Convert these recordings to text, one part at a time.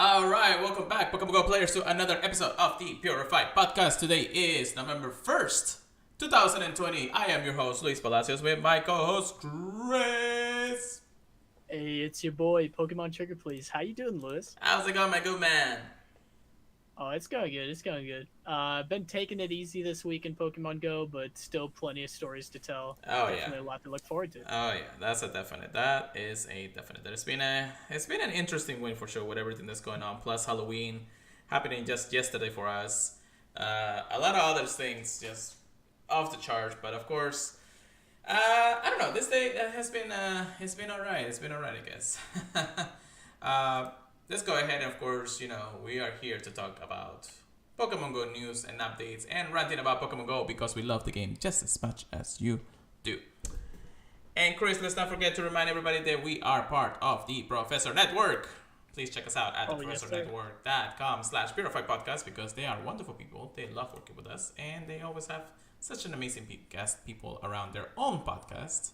All right, welcome back, Pokemon Go players, to another episode of the Purified Podcast. Today is November 1st, 2020. I am your host, Luis Palacios, with my co-host, Chris. Hey, it's your boy, Pokemon Trigger Please. How you doing, Lewis? How's it going, my good man? Oh, it's going good. It's going good. Been taking it easy this week in Pokemon Go, but still plenty of stories to tell. Oh, Definitely yeah. a lot to look forward to. Oh, yeah, that's a definite. That is a definite. It's been an interesting win for sure with everything that's going on, plus Halloween happening just yesterday for us. A lot of other things just off the charts, but of course, I don't know. This day has been it's been all right. It's been all right, I guess. uh, let's go ahead and, of course, we are here to talk about Pokemon Go news and updates and ranting about Pokemon Go because we love the game just as much as you do. And Chris, let's not forget to remind everybody that we are part of the Professor Network. Please check us out at theprofessornetwork.com/PurifiedPodcast because they are wonderful people. They love working with us, and they always have such an amazing guest people around their own podcast,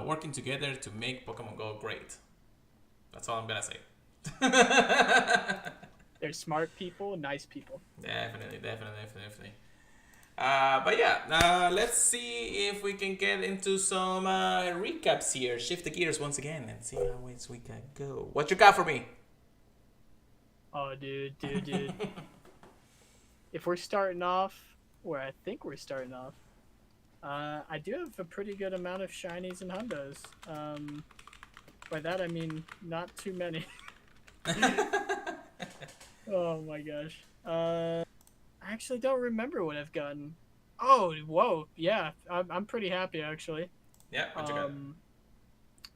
working together to make Pokemon Go great. That's all I'm gonna say. They're smart people, nice people. Definitely. But yeah, let's see if we can get into some recaps here. Shift the gears once again and see how ways we can go. What you got for me? Oh, dude. If we're starting off where I think we're starting off, I do have a pretty good amount of shinies and hundos. By that I mean not too many. Oh my gosh. I actually don't remember what I've gotten. Oh, whoa. Yeah, I'm pretty happy actually. Yeah, what you got?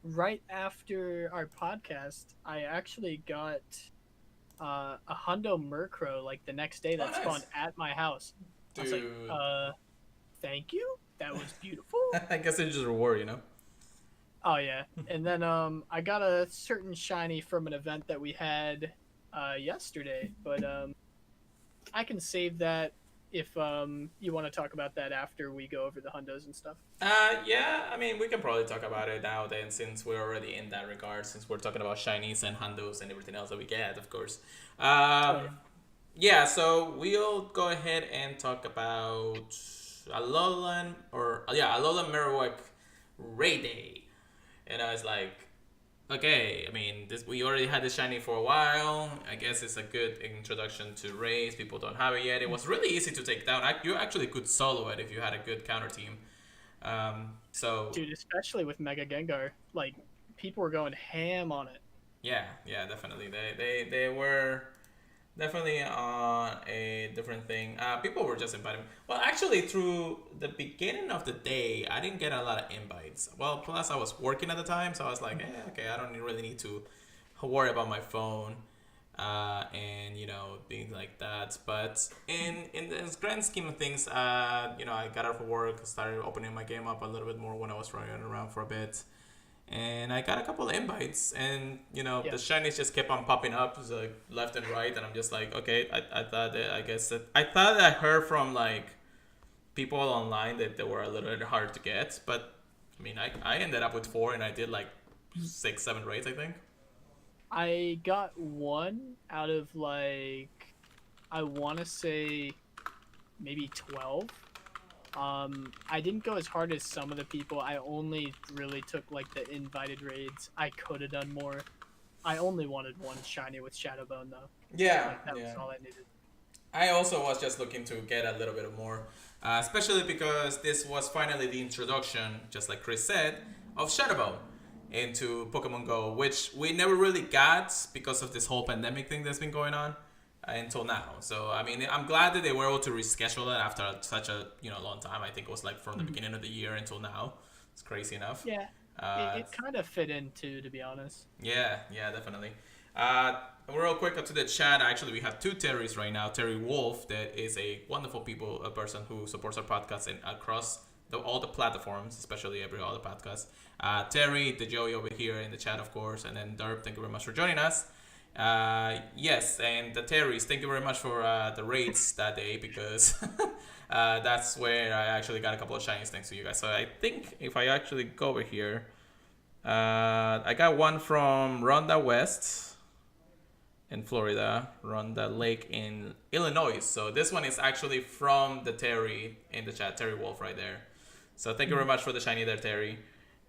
Right after our podcast, I actually got a Hundo Murkrow like the next day that spawned at my house. Dude. I was like, thank you. That was beautiful. I guess it's just a reward. Oh yeah. And then I got a certain shiny from an event that we had yesterday, but I can save that if you want to talk about that after we go over the hundos and stuff. Yeah, I mean, we can probably talk about it now then, since we're already in that regard, since we're talking about shinies and hundos and everything else that we get, of course. Yeah, so we'll go ahead and talk about Alolan Marowak Ray Day. And I was like, okay, I mean, we already had this shiny for a while. I guess it's a good introduction to Rays. People don't have it yet. It was really easy to take down. You actually could solo it if you had a good counter team. Dude, especially with Mega Gengar, like people were going ham on it. Yeah, definitely. They were definitely on a different thing. People were just inviting me. Well, actually, through the beginning of the day, I didn't get a lot of invites. Well, plus I was working at the time, so I was like, okay, I don't really need to worry about my phone, and things like that. But in the grand scheme of things, I got out for work, started opening my game up a little bit more when I was running around for a bit. And I got a couple of invites, and the shinies just kept on popping up, like left and right, and I'm just like, okay, I thought that I heard from like people online that they were a little bit hard to get, but I mean, I ended up with 4, and I did like 6-7 raids, I think. I got 1 out of like, I want to say maybe 12. I didn't go as hard as some of the people. I only really took like the invited raids. I could have done more. I only wanted 1 shiny with Shadowbone though. Yeah, that was all I needed. I also was just looking to get a little bit more, especially because this was finally the introduction, just like Chris said, of Shadowbone into Pokemon Go, which we never really got because of this whole pandemic thing that's been going on until now. So I mean, I'm glad that they were able to reschedule it after such a long time. I think it was like from the beginning of the year until now. It's crazy enough. Yeah, it kind of fit in too, to be honest. Yeah, definitely. Real quick to the chat. Actually, we have 2 Terrys right now. Terry Wolf, that is a wonderful person who supports our podcast and across all the platforms, especially every other podcast. Terry, the Joey over here in the chat, of course, and then Derp. Thank you very much for joining us. Yes, and the Terrys, thank you very much for the raids that day, because that's where I actually got a couple of shinies thanks to you guys. So I think if I actually go over here, I got one from Rhonda West. in Florida, run the lake in Illinois. So this one is actually from the Terry in the chat, Terry Wolf right there. So thank you very much for the shiny there, Terry.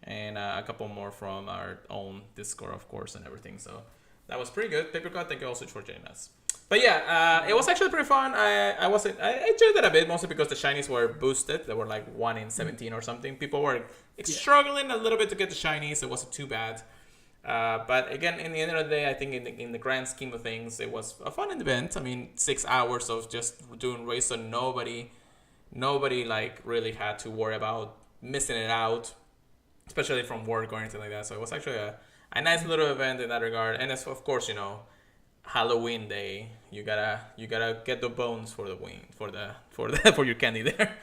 And a couple more from our own Discord, of course, and everything. So that was pretty good. Papercut, thank you also for joining us. But yeah, it was actually pretty fun. I enjoyed it a bit, mostly because the shinies were boosted. They were like 1 in 17 or something. People were struggling a little bit to get the shinies. It wasn't too bad. But again, in the end of the day, I think in the grand scheme of things, it was a fun event. I mean, 6 hours of just doing race, so nobody like really had to worry about missing it out, especially from work or anything like that. So it was actually a nice little event in that regard. And it's, of course, Halloween day, you gotta get the bones for the wing for your candy there.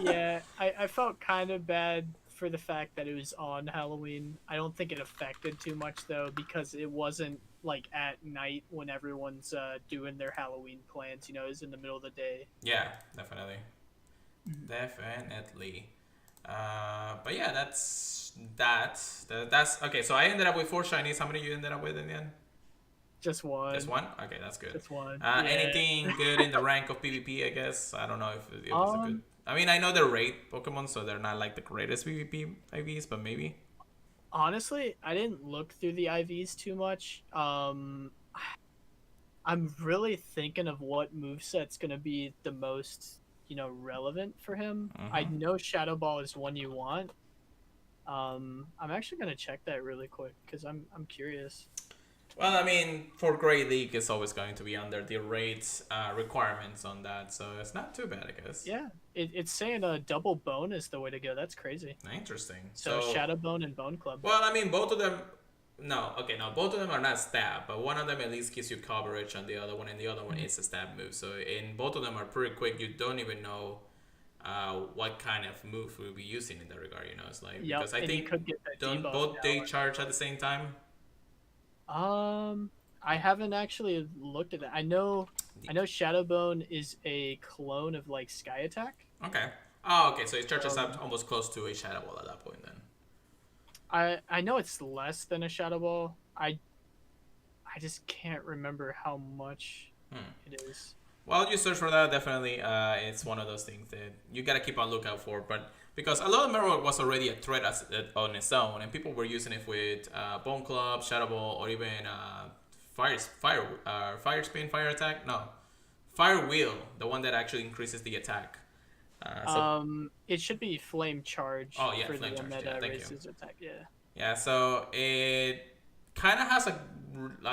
Yeah, I felt kind of bad for the fact that it was on Halloween. I don't think it affected too much though, because it wasn't like at night when everyone's doing their Halloween plans. It was in the middle of the day. Yeah, definitely. But yeah, that's okay. So I ended up with 4 shinies. How many you ended up with in the end? Just one. Just one? Okay, that's good. Just one. Anything good in the rank of PvP, I guess? I don't know if it was a good... I mean, I know they're raid Pokemon, so they're not like the greatest PvP IVs, but maybe. Honestly, I didn't look through the IVs too much. I'm really thinking of what moveset's going to be the most, relevant for him. I know Shadow Ball is one you want. I'm actually going to check that really quick because I'm curious. Well, I mean, for Great League, it's always going to be under the raid requirements on that, so it's not too bad, I guess. Yeah, it's saying a double bone is the way to go. That's crazy. Interesting. So Shadow Bone and Bone Club. Well, I mean, both of them... No, both of them are not stab, but one of them at least gives you coverage on the other one, and the other one is a stab move. So in both of them are pretty quick. You don't even know what kind of move we'll be using in that regard. It's like because I think don't both they charge at the same time. I haven't actually looked at that. I know Shadow Bone is a clone of like Sky Attack. Okay. Oh, okay. So it charges up almost close to a Shadow Ball at that point then. I know it's less than a Shadow Ball. I just can't remember how much it is. Well, you search for that, definitely. It's one of those things that you gotta keep on lookout for. But because a lot of Marowak was already a threat on its own, and people were using it with Bone Club, Shadow Ball, or even Fire Spin, Fire Attack. No, Fire Wheel, the one that actually increases the attack. It should be Flame Charge. Oh yeah, for Flame the one Charge. that Yeah, raises attack. Yeah. Yeah, so it kind of has a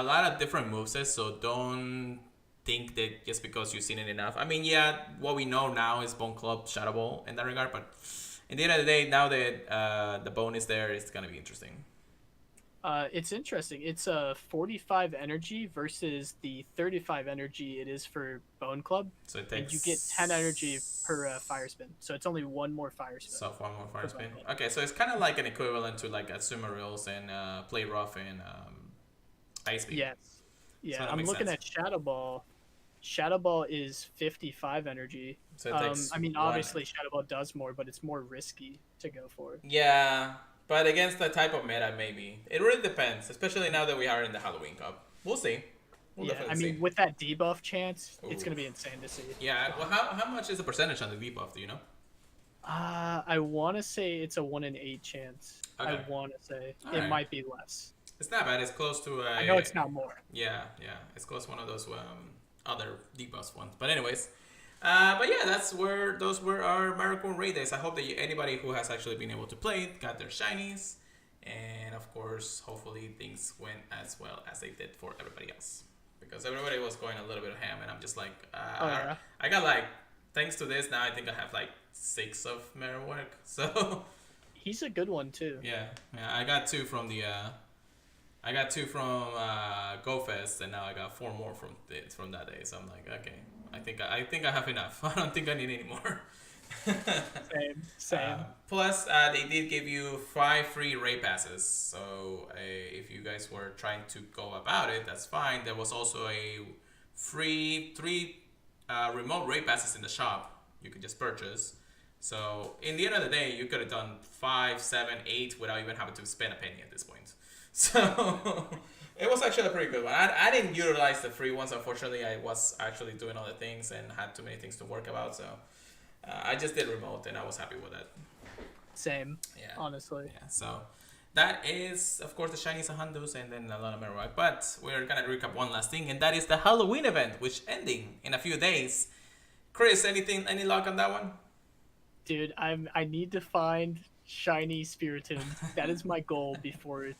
lot of different movesets. So don't think that just because you've seen it enough. I mean, yeah, what we know now is Bone Club, Shadow Ball in that regard. But in the end of the day, now that the bone is there, it's gonna be interesting. It's interesting. It's a 45 energy versus the 35 energy it is for Bone Club. So it takes... And you get 10 energy per fire spin. So it's only one more fire spin. So one more fire spin. Okay, so it's kind of like an equivalent to like Azumarill and Play Rough and Ice Beam. Yes. Yeah, So I'm looking at Shadow Ball. Shadow Ball is 55 energy. So it takes obviously Shadow Ball does more, but it's more risky to go for. Yeah. But against that type of meta, maybe. It really depends, especially now that we are in the Halloween Cup. We'll see. We'll definitely see. With that debuff chance, it's going to be insane to see. Yeah, well, how much is the percentage on the debuff, do you know? I want to say it's a 1 in 8 chance. Okay. I want to say. It might be less. It's not bad. It's close to a... I know it's not more. Yeah. It's close to one of those other debuffs ones. But anyways... but yeah, those were our Marathon Raid days. I hope that anybody who has actually been able to play it got their shinies, and of course, hopefully things went as well as they did for everybody else. Because everybody was going a little bit ham, and I'm just like, I got like, thanks to this now, I think I have like 6 of Marowak. So he's a good one too. Yeah, I got 2 from the. I got 2 from GoFest, and now I got 4 more from that day. So I'm like, okay, I think I have enough. I don't think I need any more. Same. Plus, they did give you 5 free raid passes. So if you guys were trying to go about it, that's fine. There was also a free 3 remote raid passes in the shop you could just purchase. So in the end of the day, you could have done 5, 7, 8 without even having to spend a penny at this point. So It was actually a pretty good one. I didn't utilize the free ones, unfortunately. I was actually doing other things and had too many things to work about, so I just did remote, and I was happy with that. Same, Yeah. honestly. Yeah, so that is, of course, the shinies and hundos, and then a lot of Marowak. But we're gonna recap one last thing, and that is the Halloween event, which ending in a few days. Chris, any luck on that one? Dude, I need to find shiny Spiritomb. That is my goal before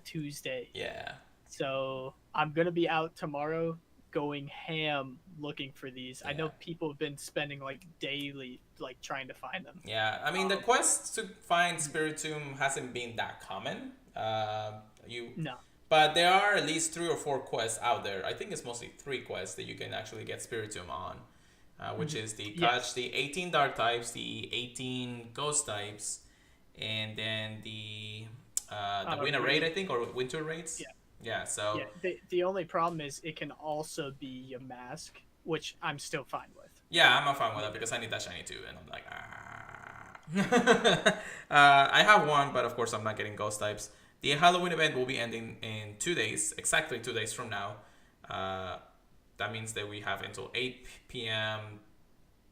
Tuesday. Yeah. So I'm gonna be out tomorrow going ham looking for these. I know Yeah. people have been spending like daily like trying to find them. Yeah, I mean the quest to find Spiritomb hasn't been that common. No. But there are at least 3 or 4 quests out there. I think it's mostly 3 quests that you can actually get Spiritomb on, which is the catch the 18 Dark types, the 18 Ghost types, and then the Winter Raid, I think, or Winter Raids. Yeah. Yeah. So. Yeah. The only problem is it can also be a mask, which I'm still fine with. Yeah, I'm not fine with that because I need that shiny too, and I'm like, I have one, but of course I'm not getting ghost types. The Halloween event will be ending in 2 days, exactly 2 days from now. That means that we have until 8 p.m.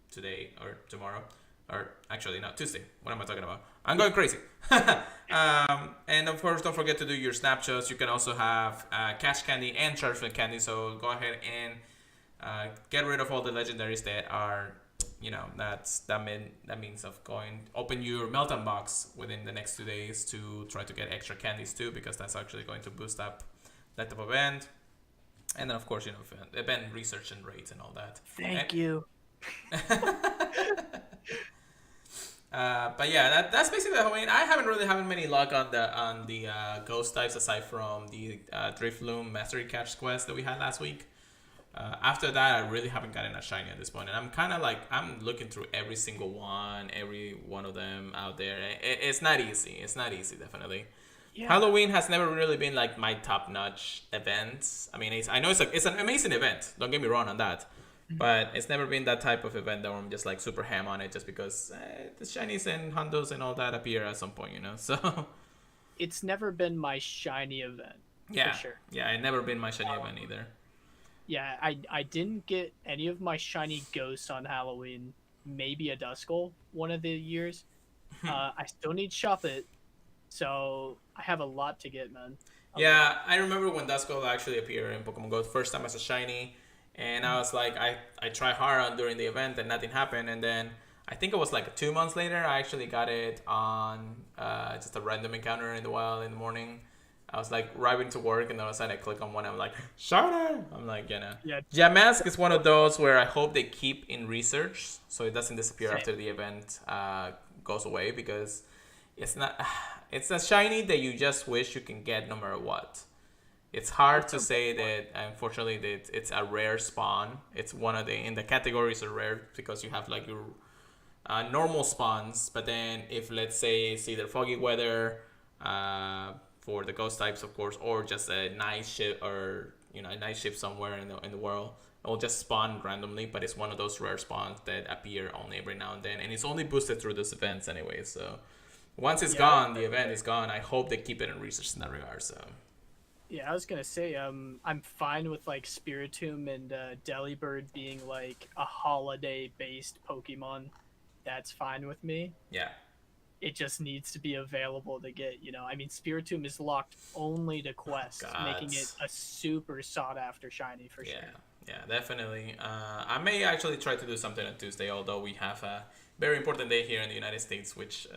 today or tomorrow, or actually no, Tuesday. What am I talking about? I'm going crazy. And of course, don't forget to do your snapshots. You can also have cash candy and charge flint candy. So go ahead and get rid of all the legendaries that are, that means of going open your meltdown box within the next 2 days to try to get extra candies too, because that's actually going to boost up that type of event. And then of course, event research and rates and all that. Thank you. But yeah, that's basically the Halloween. I haven't really having many luck on the ghost types aside from the Drifloom Mastery Catch quest that we had last week. After that, I really haven't gotten a shiny at this point, and I'm kind of like I'm looking through every single one, every one of them out there. It's not easy. It's not easy, definitely. Yeah. Halloween has never really been like my top-notch event. I mean, I know it's an amazing event. Don't get me wrong on that. But it's never been that type of event that I'm just like super ham on it just because the shinies and hundos and all that appear at some point, So it's never been my shiny event. Yeah, for sure. Yeah, it never been my shiny event either. Yeah, I didn't get any of my shiny ghosts on Halloween. Maybe a Duskull one of the years. I still need Shuppet, so I have a lot to get, man. Yeah, I remember when Duskull actually appeared in Pokemon Go first time as a shiny. And I was like, I tried Harara during the event and nothing happened. And then I think it was like 2 months later, I actually got it on just a random encounter in the wild in the morning. I was like driving to work and all of a sudden I click on one. I'm like, shiny! I'm like, Yeah, Mask is one of those where I hope they keep in research so it doesn't disappear after the event goes away, because it's a shiny that you just wish you can get no matter what. It's hard to say that, unfortunately, that it's a rare spawn. It's one of in the categories are rare because you have like your normal spawns, but then if let's say it's either foggy weather for the ghost types, of course, or just a night ship or a night ship somewhere in the world, it will just spawn randomly. But it's one of those rare spawns that appear only every now and then, and it's only boosted through those events anyway. So once it's gone, the event is gone. I hope they keep it in research in that regard. So. Yeah, I was gonna say, I'm fine with like Spiritomb and Delibird being like a holiday-based Pokemon. That's fine with me. Yeah. It just needs to be available to get. I mean, Spiritomb is locked only to quests, making it a super sought-after shiny for sure. Yeah, definitely. I may actually try to do something on Tuesday, although we have a very important day here in the United States, which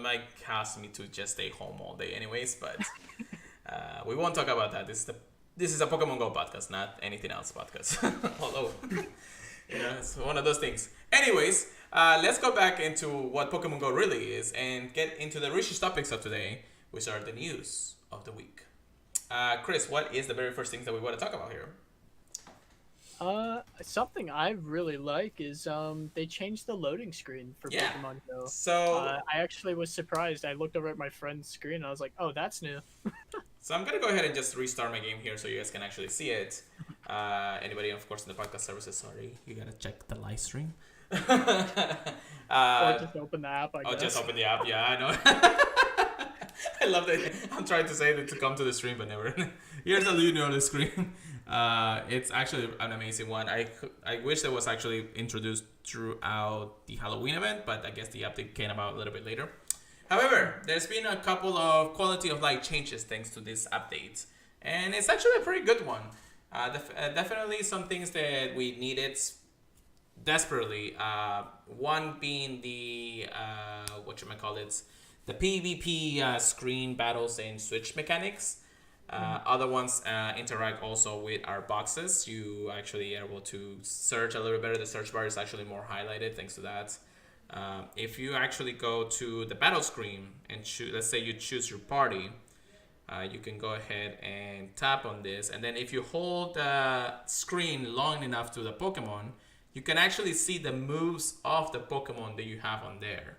might cause me to just stay home all day, anyways. But. We won't talk about that. This is a Pokemon Go podcast, not anything else podcast. Although, it's one of those things. Anyways, let's go back into what Pokemon Go really is and get into the richest topics of today, which are the news of the week. Chris, what is the very first thing that we want to talk about here? Something I really like is they changed the loading screen for Pokemon Go. So I actually was surprised. I looked over at my friend's screen and I was like, "Oh, that's new." So I'm gonna go ahead and just restart my game here so you guys can actually see it. Anybody, of course, in the podcast services, sorry, you gotta check the live stream. Or just open the app. I guess. Just open the app. Yeah, I know. I love that. I'm trying to say that to come to the stream, but never. Here's a Luno on the screen. It's actually an amazing one. I wish that was actually introduced throughout the Halloween event, but I guess the update came out a little bit later. However, there's been a couple of quality of life changes thanks to this update, and it's actually a pretty good one. Definitely some things that we needed desperately. One being the the PvP screen battles and switch mechanics. Other ones interact also with our boxes. You actually are able to search a little better. The search bar is actually more highlighted thanks to that. If you actually go to the battle screen and let's say you choose your party, you can go ahead and tap on this, and then if you hold the screen long enough to the Pokemon, you can actually see the moves of the Pokemon that you have on there.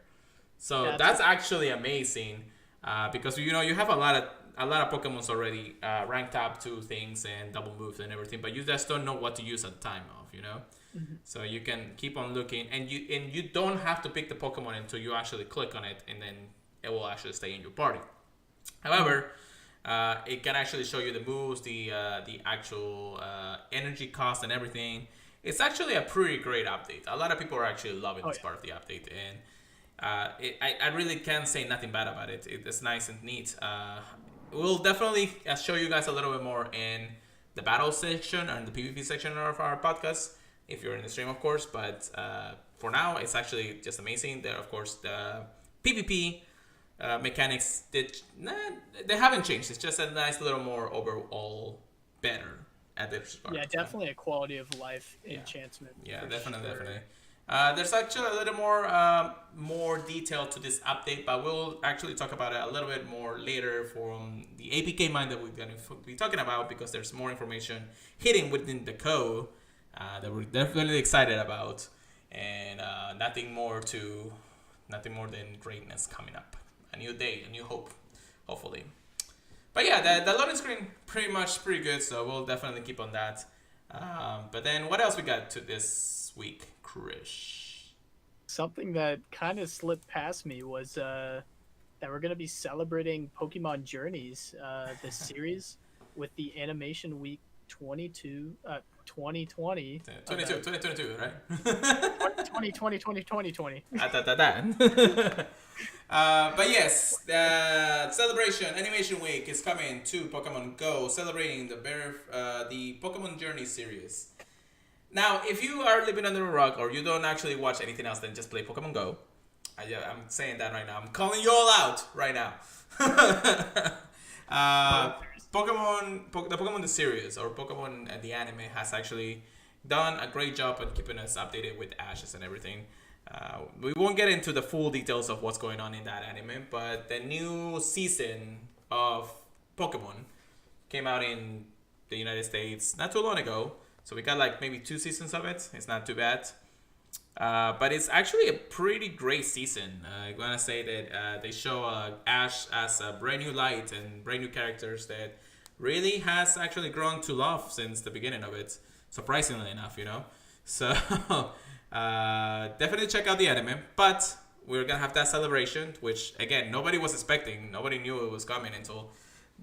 So that's actually amazing, because you have a lot of Pokemons already ranked up to things and double moves and everything, but you just don't know what to use at the time of, So you can keep on looking, and you don't have to pick the Pokemon until you actually click on it, and then it will actually stay in your party. However, it can actually show you the moves, the actual energy cost and everything. It's actually a pretty great update. A lot of people are actually loving this part of the update, and I really can't say nothing bad about it. It's nice and neat. We'll definitely show you guys a little bit more in the battle section and the PvP section of our podcast, if you're in the stream, of course. But for now, it's actually just amazing. There, of course, the PvP mechanics they haven't changed. It's just a nice little more overall better at this part. Yeah, definitely a quality of life enhancement. Yeah, definitely. There's actually a little more detail to this update, but we'll actually talk about it a little bit more later from the APK mine that we're going to be talking about, because there's more information hidden within the code that we're definitely excited about, and nothing more than greatness coming up. A new day, a new hope, hopefully. But yeah, the loading screen pretty good, so we'll definitely keep on that. But then what else we got to this week, Krish? Something that kind of slipped past me was that we're going to be celebrating Pokemon Journeys, the series, with the Animation Week 2020. 2022, right? 2020. But yes, the celebration Animation Week is coming to Pokemon Go, celebrating the Pokemon Journey series. Now, if you are living under a rock or you don't actually watch anything else than just play Pokemon Go, I'm saying that right now. I'm calling you all out right now. Pokemon the series, or Pokemon the anime, has actually done a great job at keeping us updated with Ashes and everything. We won't get into the full details of what's going on in that anime, but the new season of Pokemon came out in the United States not too long ago. So we got like maybe 2 seasons of it. It's not too bad. But it's actually a pretty great season. I'm going to say that they show Ash as a brand new light and brand new characters that really has actually grown to love since the beginning of it. Surprisingly enough, So definitely check out the anime. But we're going to have that celebration, which again, nobody was expecting. Nobody knew it was coming until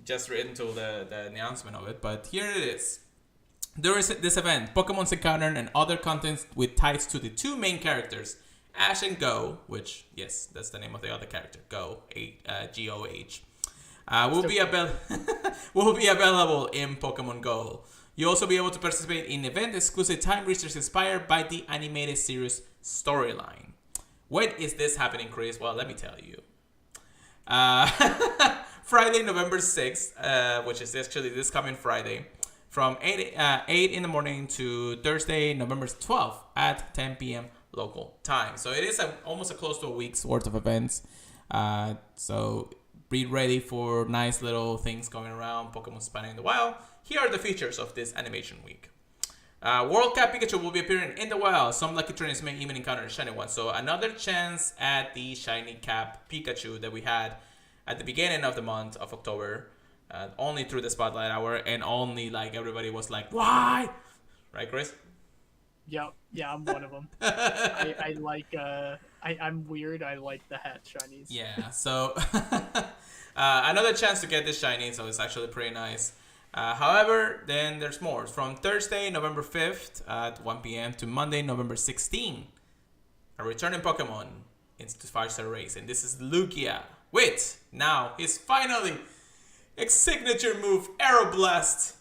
the announcement of it. But here it is. There is this event, Pokemon's Encounter, and other contents with ties to the 2 main characters, Ash and Go, which, yes, that's the name of the other character, Go, G-O-H, will be available in Pokemon Go. You'll also be able to participate in event-exclusive time research inspired by the animated series storyline. When is this happening, Chris? Well, let me tell you. Friday, November 6th, which is actually this coming Friday, from 8 in the morning to Thursday, November 12th at 10 p.m. local time. So it is almost close to a week's worth of events. So be ready for nice little things going around, Pokemon spanning in the wild. Here are the features of this animation week. World Cap Pikachu will be appearing in the wild. Some lucky trainers may even encounter a shiny one. So another chance at the shiny Cap Pikachu that we had at the beginning of the month of October. Only through the Spotlight Hour, and only like everybody was like, why? Right, Chris? Yeah, I'm one of them. I like, I'm weird. I like the hat shinies. Yeah, so Another chance to get this shiny, so it's actually pretty nice. However, then there's more. From Thursday, November 5th at 1 p.m. to Monday, November 16th, a returning Pokemon into 5-star race. And this is Lugia with, now, his finally signature move, Aeroblast.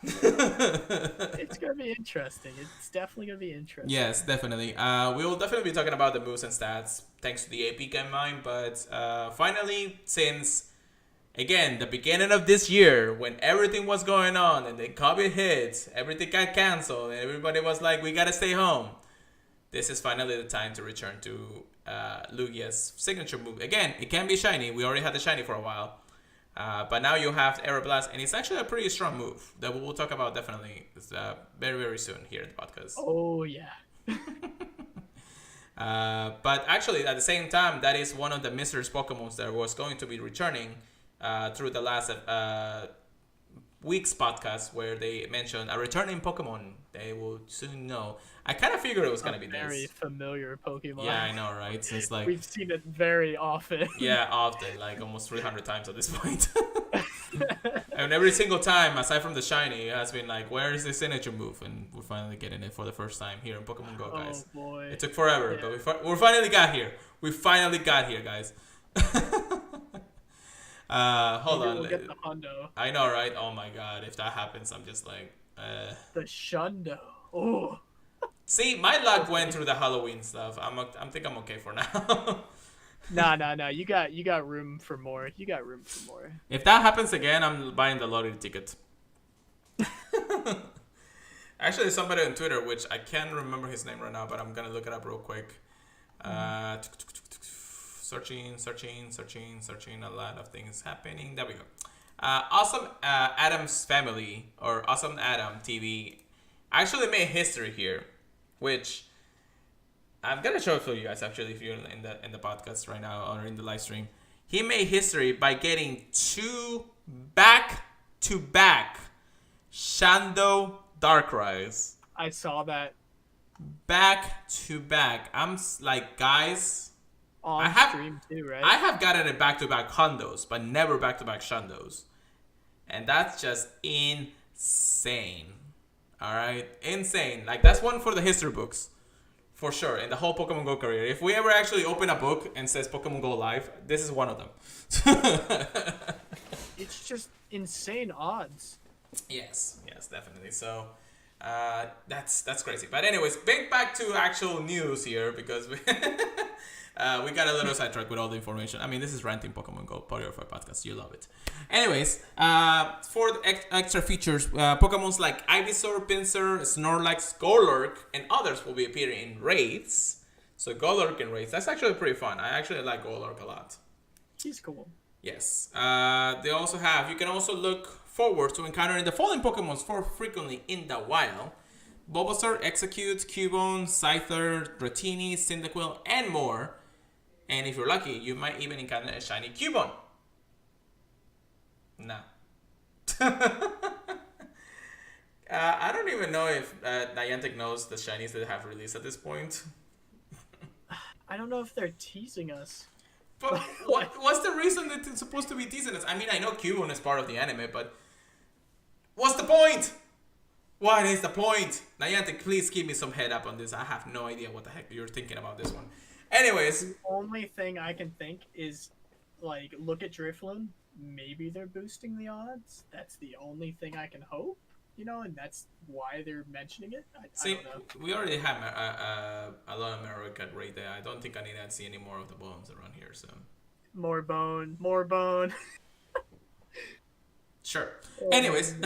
It's gonna be interesting. It's definitely gonna be interesting. Yes, definitely. We will definitely be talking about the moves and stats thanks to the AP Game Mine. But finally, since again the beginning of this year, when everything was going on and then COVID hit, everything got canceled, and everybody was like, "We gotta stay home." This is finally the time to return to Lugia's signature move. Again, it can be shiny. We already had the shiny for a while. But now you have Aeroblast, and it's actually a pretty strong move that we will talk about definitely very, very soon here in the podcast. Oh, yeah. But actually, at the same time, that is one of the mysterious Pokemons that was going to be returning through the last week's podcast, where they mentioned a returning Pokemon. They will soon know. I kind of figured it was going to be this. Very familiar Pokemon. Yeah, I know, right? So it's like we've seen it very often. Yeah, often, like almost 300 times at this point. And every single time, aside from the shiny, it has been like, where is the signature move? And we're finally getting it for the first time here in Pokemon Go, guys. Oh, boy. It took forever, but we finally got here. We finally got here, guys. Hold on. We'll get the Hundo. I know, right? Oh my god, if that happens, I'm just like... The Shundo. Oh. See, my luck went through the Halloween stuff. I think I'm okay for now. No. You got room for more. You got room for more. If that happens again, I'm buying the lottery ticket. Actually, somebody on Twitter, which I can't remember his name right now, but I'm gonna look it up real quick. Searching. A lot of things happening. There we go. Awesome Adam's Family, or Awesome Adam TV, actually made history here, which I'm gonna show it for you guys. Actually, if you're in the podcast right now or in the live stream, he made history by getting 2 back-to-back Shando Darkrai's. I saw that. Back-to-back. I'm like, guys. On stream too, right? I have gotten it back-to-back Hondos, but never back-to-back Shandos. And that's just insane. Alright? Insane. Like, that's one for the history books. For sure. In the whole Pokemon Go career. If we ever actually open a book and says Pokemon Go Live, this is one of them. It's just insane odds. Yes, definitely. So, that's crazy. But anyways, back to actual news here, because we got a little sidetracked with all the information. I mean, this is Ranting Pokemon Go, Purified Podcast. You love it. Anyways, for the extra features, Pokemons like Ivysaur, Pinsir, Snorlax, Golurk, and others will be appearing in raids. So Golurk in raids, that's actually pretty fun. I actually like Golurk a lot. He's cool. Yes. They also have, you can also look forward to encountering the following Pokemons more frequently in the wild: Bulbasaur, Execute, Cubone, Scyther, Dratini, Cyndaquil, and more. And if you're lucky, you might even encounter a shiny Cubone. Nah. I don't even know if Niantic knows the shinies that they have released at this point. I don't know if they're teasing us. But what's the reason that it's supposed to be teasing us? I mean, I know Cubone is part of the anime, but what's the point? What is the point? Niantic, please give me some head up on this. I have no idea what the heck you're thinking about this one. Anyways. The only thing I can think is, like, look at Drifloon. Maybe they're boosting the odds. That's the only thing I can hope, you know, and that's why they're mentioning it. I don't know. We already have a lot of America right there. I don't think I need to see any more of the bones around here, so. More bone. Sure. Anyways.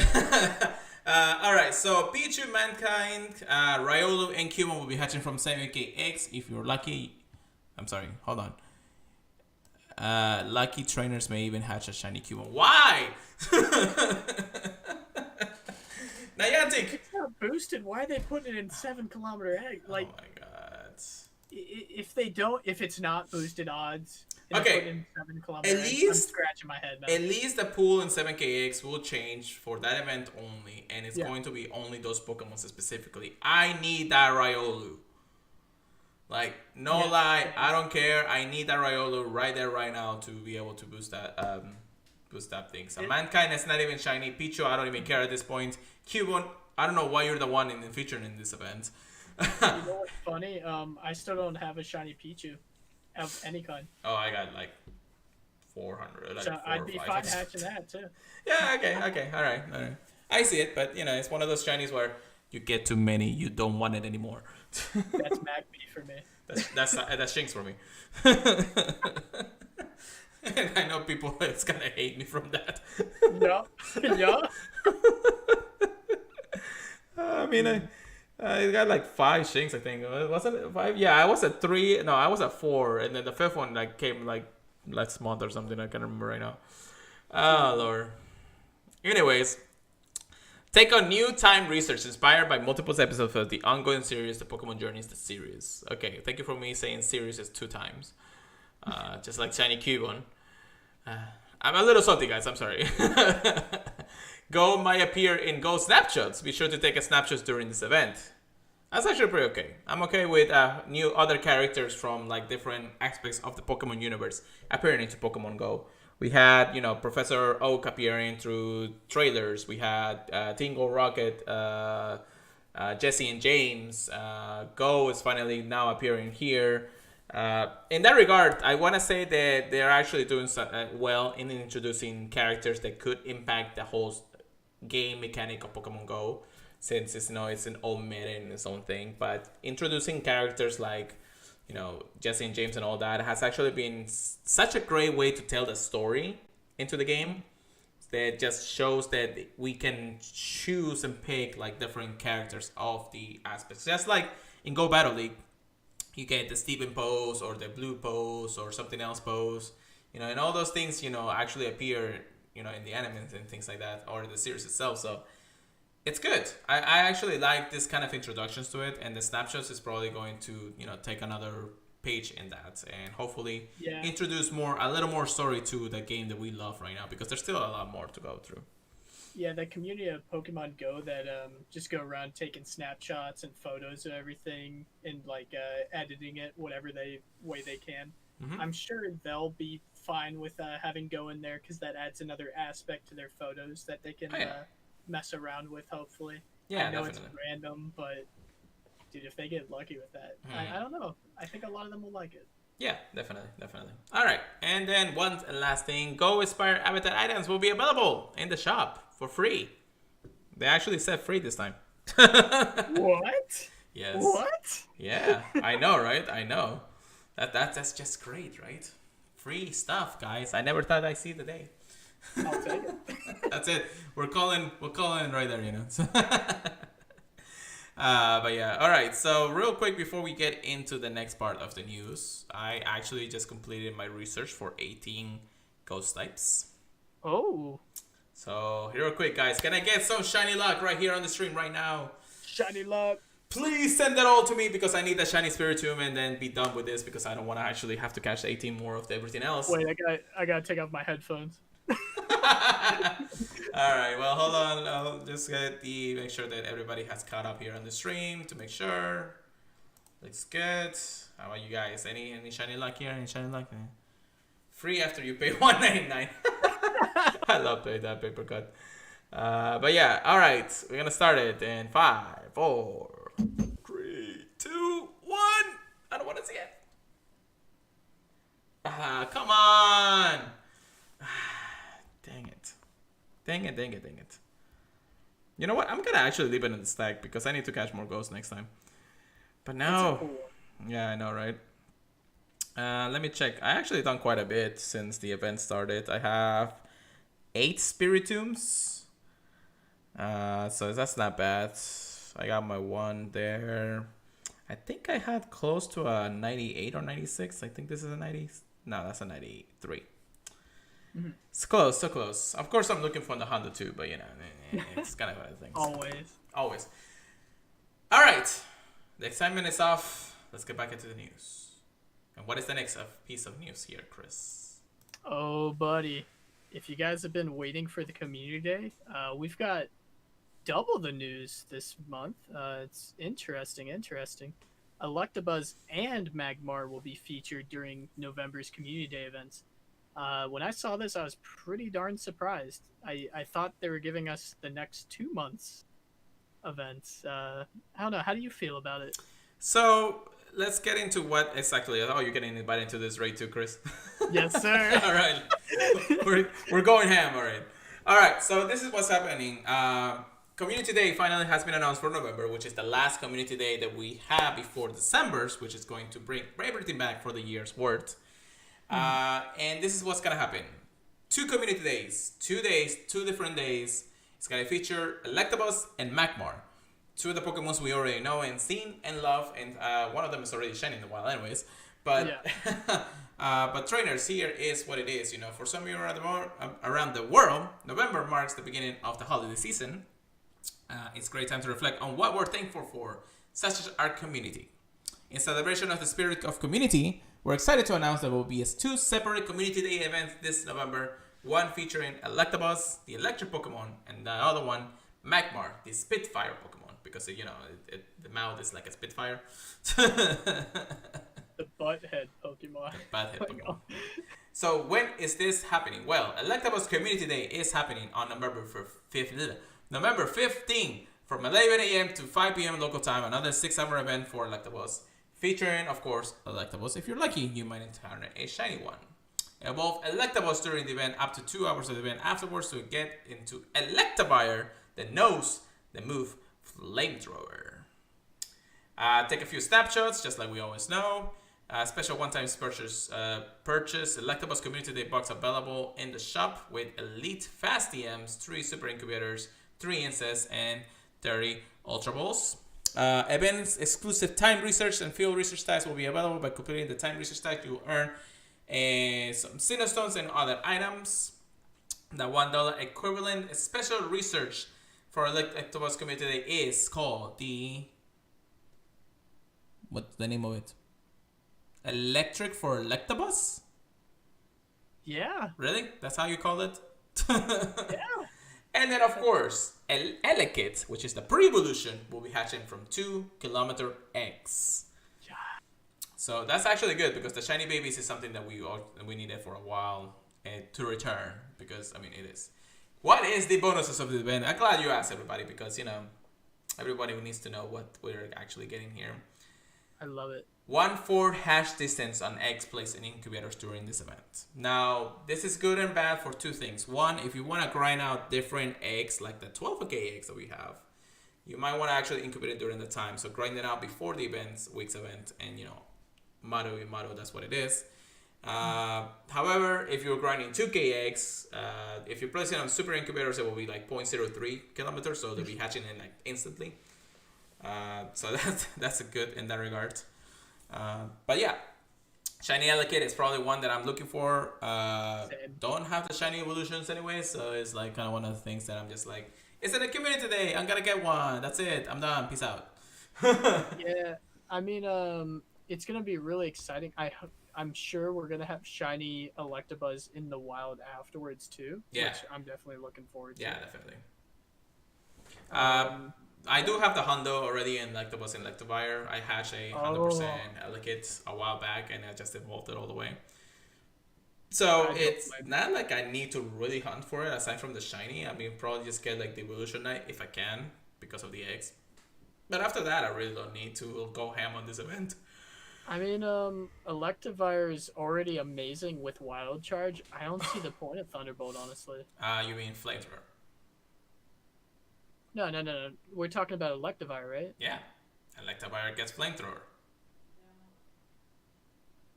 Alright, so Pichu, Mankind, Riolu, and Cubone will be hatching from 7KX if you're lucky. I'm sorry, hold on. Lucky trainers may even hatch a shiny Cubone. Why? Niantic! It's not boosted. Why are they putting it in 7-kilometer egg? Like, oh my god. If it's not boosted odds, okay. Put in 7-kilometer eggs, I'm scratching my head, man. At least the pool in 7KX will change for that event only, and it's going to be only those Pokemon specifically. I need that Riolu. Like, no lie, I don't care. I need that Riolu right there, right now to be able to boost that thing. So Mankind is not even shiny. Pichu, I don't even care at this point. Cubone, I don't know why you're the one featured in this event. You know what's funny? I still don't have a shiny Pichu of any kind. Oh, I got like 400. Like So I'd be fine hatching that too. Yeah, okay. All right. I see it, but it's one of those shinies where you get too many, you don't want it anymore. That's Magby for me. That's Shinx for me. And I know people is gonna hate me from that. Yeah. I mean, I got like 5 Shinx, I think. Wasn't it 5? Yeah, I was at 3. No, I was at 4, and then the 5th one like came like last month or something. I can't remember right now. Oh Lord. Anyways, take on new time research inspired by multiple episodes of the ongoing series, The Pokemon Journeys, the series. Okay, thank you for me saying series is 2 times. Just like Shiny Cubone. I'm a little salty, guys. I'm sorry. Go might appear in Go Snapshots. Be sure to take a snapshot during this event. That's actually pretty okay. I'm okay with new other characters from like different aspects of the Pokemon universe appearing into Pokemon Go. We had, Professor Oak appearing through trailers. We had Tingle Rocket, Jesse and James. Go is finally now appearing here. In that regard, I want to say that they're actually doing well in introducing characters that could impact the whole game mechanic of Pokemon Go, since it's an old meta in its own thing. But introducing characters like Jesse and James and all that has actually been such a great way to tell the story into the game. That just shows that we can choose and pick like different characters of the aspects. Just like in Go Battle League, you get the Steven pose or the blue pose or something else pose, and all those things, actually appear, in the animes and things like that, or the series itself. So it's good. I actually like this kind of introductions to it, and the snapshots is probably going to, take another page in that, and hopefully introduce a little more story to the game that we love right now, because there's still a lot more to go through. Yeah, the community of Pokemon Go that just go around taking snapshots and photos of everything and like editing it whatever way they can. Mm-hmm. I'm sure they'll be fine with having Go in there, because that adds another aspect to their photos that they can mess around with, hopefully. Yeah, I know definitely. It's random, but dude, if they get lucky with that, I don't know. I think a lot of them will like it. Yeah, definitely. All right, and then one last thing: Go Inspire Avatar items will be available in the shop for free. They actually said free this time. What? Yes. What? Yeah, I know, right? I know. That's just great, right? Free stuff, guys. I never thought I'd see the day. I'll take it. That's it. We're calling right there, But yeah, all right. So real quick before we get into the next part of the news, I actually just completed my research for 18 ghost types. Oh. So real quick, guys, can I get some shiny luck right here on the stream right now? Shiny luck. Please send that all to me, because I need the shiny Spiritomb and then be done with this, because I don't want to actually have to catch 18 more of everything else. Wait, I gotta take off my headphones. All right, well, hold on. I'll just make sure that everybody has caught up here on the stream to make sure. Looks good. How about you guys? Any shiny luck here? Any shiny luck? Free after you pay $1.99. I love that paper cut. But yeah, all right. We're gonna start it in 5, 4, 3, 2, 1. I don't want to see it. Come on. Dang it. You know what? I'm gonna actually leave it in the stack, because I need to catch more ghosts next time. But no. Cool. Yeah, I know, right? Let me check. I actually done quite a bit since the event started. I have 8 Spiritombs. So that's not bad. I got my 1 there. I think I had close to a 98 or 96. I think this is a 90. No, that's a 93. Mm-hmm. It's close, so close. Of course, I'm looking for the Honda too, but it's kind of one of the things. Always. All right, the excitement is off. Let's get back into the news. And what is the next piece of news here, Chris? Oh, buddy. If you guys have been waiting for the community day, we've got double the news this month. It's interesting. Electabuzz and Magmar will be featured during November's Community Day events. When I saw this, I was pretty darn surprised. I thought they were giving us the next 2 months events. I don't know. How do you feel about it? So let's get into what exactly. Oh, you're getting invited into this raid too, Chris. Yes, sir. All right, we're going ham. All right. So this is what's happening. Community Day finally has been announced for November, which is the last Community Day that we have before December's, which is going to bring everything back for the year's worth. And this is what's gonna happen: 2 Community Days, 2 days, 2 different days. It's gonna feature Electabuzz and Magmar, two of the Pokemons we already know and seen and love, and one of them is already shining in the wild, anyways. But but trainers, here is what it is. You know, for some of you around the world, November marks the beginning of the holiday season. It's a great time to reflect on what we're thankful for, such as our community. In celebration of the spirit of community, we're excited to announce that there will be 2 separate Community Day events this November. One featuring Electabuzz, the electric Pokemon, and the other one, Magmar, the Spitfire Pokemon, because the mouth is like a Spitfire. The butthead Pokemon. The butthead Pokemon. So when is this happening? Well, Electabuzz Community Day is happening on November 15th from 11 a.m. to 5 p.m. local time. Another 6-hour event for Electabuzz, featuring, of course, Electabuzz. If you're lucky, you might encounter a shiny one. Evolve Electabuzz during the event, up to 2 hours of the event afterwards to get into Electivire that knows the move Flamethrower. Take a few snapshots, just like we always know. Special one-time purchase Electabuzz Community Day box available in the shop with Elite Fast DMs, 3 Super Incubators, 3 Incest, and 30 Ultra Balls. Events exclusive time research and field research tags will be available. By completing the time research tag, you will earn some Sinnoh and other items. The $1 equivalent special research for Electabuzz Community Day is called the... What's the name of it? Electric for Electabuzz? Yeah. Really? That's how you call it? Yeah. And then, of course, Elekid, which is the pre-evolution, will be hatching from 2-kilometer eggs. Yeah. So that's actually good, because the shiny babies is something that we needed for a while to return, because, I mean, it is. What is the bonuses of the event? I'm glad you asked, everybody, because, everybody needs to know what we're actually getting here. I love it. 1/4 hash distance on eggs placed in incubators during this event. Now, this is good and bad for 2 things. One, if you want to grind out different eggs, like the 12K eggs that we have, you might want to actually incubate it during the time. So grind it out before the week's event, and motto, that's what it is. However, if you're grinding 2K eggs, if you place it on super incubators, it will be like 0.03 kilometers, so they'll be hatching in like instantly. So that's a good in that regard. But yeah, shiny Elekid is probably one that I'm looking for. Don't have the shiny evolutions anyway, so it's like kind of one of the things that I'm just like, it's in the community today, I'm gonna get one. That's it. I'm done. Peace out. Yeah, I mean, it's gonna be really exciting. I'm sure we're gonna have shiny Electabuzz in the wild afterwards too. Yeah, which I'm definitely looking forward to. Yeah, definitely. I do have the Hundo already in Electabuzz and Electivire. I hatched a 100% Elekid a while back, and I just evolved it all the way. So it's not like I need to really hunt for it aside from the shiny. I mean, probably just get like the Evolution Knight if I can because of the eggs. But after that, I really don't need to go ham on this event. I mean, Electivire is already amazing with Wild Charge. I don't see the point of Thunderbolt, honestly. You mean Flamethrower? No. We're talking about Electivire, right? Yeah. Electivire gets Flamethrower.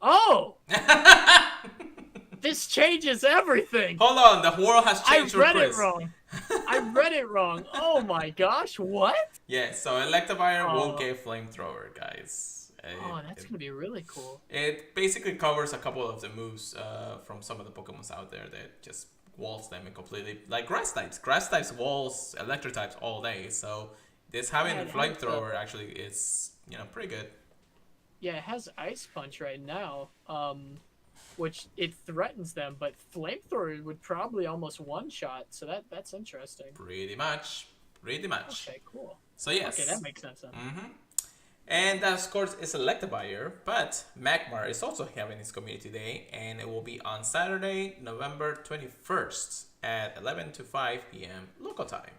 Oh! This changes everything! Hold on, the world has changed. I read it wrong. I read it wrong. Oh my gosh, what? Yeah, so Electivire will get Flamethrower, guys. That's going to be really cool. It basically covers a couple of the moves from some of the Pokemons out there that just walls them completely. Like Grass types. Grass types walls Electric types all day. So this having Flamethrower actually is, pretty good. Yeah, it has Ice Punch right now, which it threatens them, but Flamethrower would probably almost one-shot, so that's interesting. Pretty much. Okay, cool. So yes. Okay, that makes sense then. Mm-hmm. And that, of course, is selected by year. But Mcmahon is also having its community day, and it will be on Saturday, November 21st at 11 to 5 p.m. local time.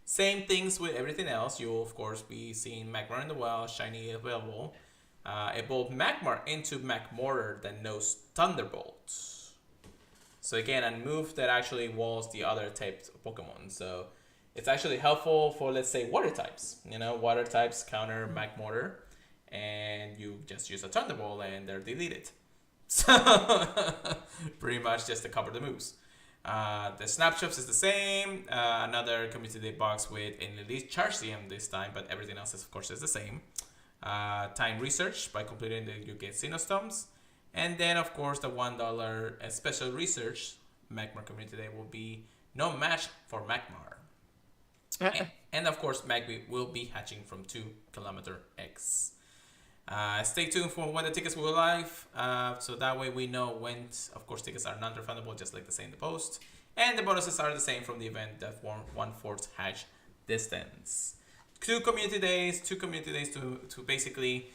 Same things with everything else. You'll, of course, be seeing Mcmahon in the wild, shiny available. Evolve Mcmahon into Mcmortar that knows Thunderbolt. So again, a move that actually walls the other types of Pokemon. So it's actually helpful for, let's say, water types. Water types counter Mcmortar, and you just use a Thunderbolt and they're deleted. So pretty much just to cover the moves. The Snapshots is the same. Another community day box with an Elite Charge CM this time, but everything else is, of course, is the same. Time research. By completing you get Sinnoh. And then, of course, the $1 special research Mcmahon Community Day will be no match for Mcmahon. And of course, Magby will be hatching from 2 kilometer X. Stay tuned for when the tickets will go live. So that way we know when, of course, tickets are non-refundable, just like the same in the post. And the bonuses are the same from the event, that 1/4 hatch distance. 2 community days to basically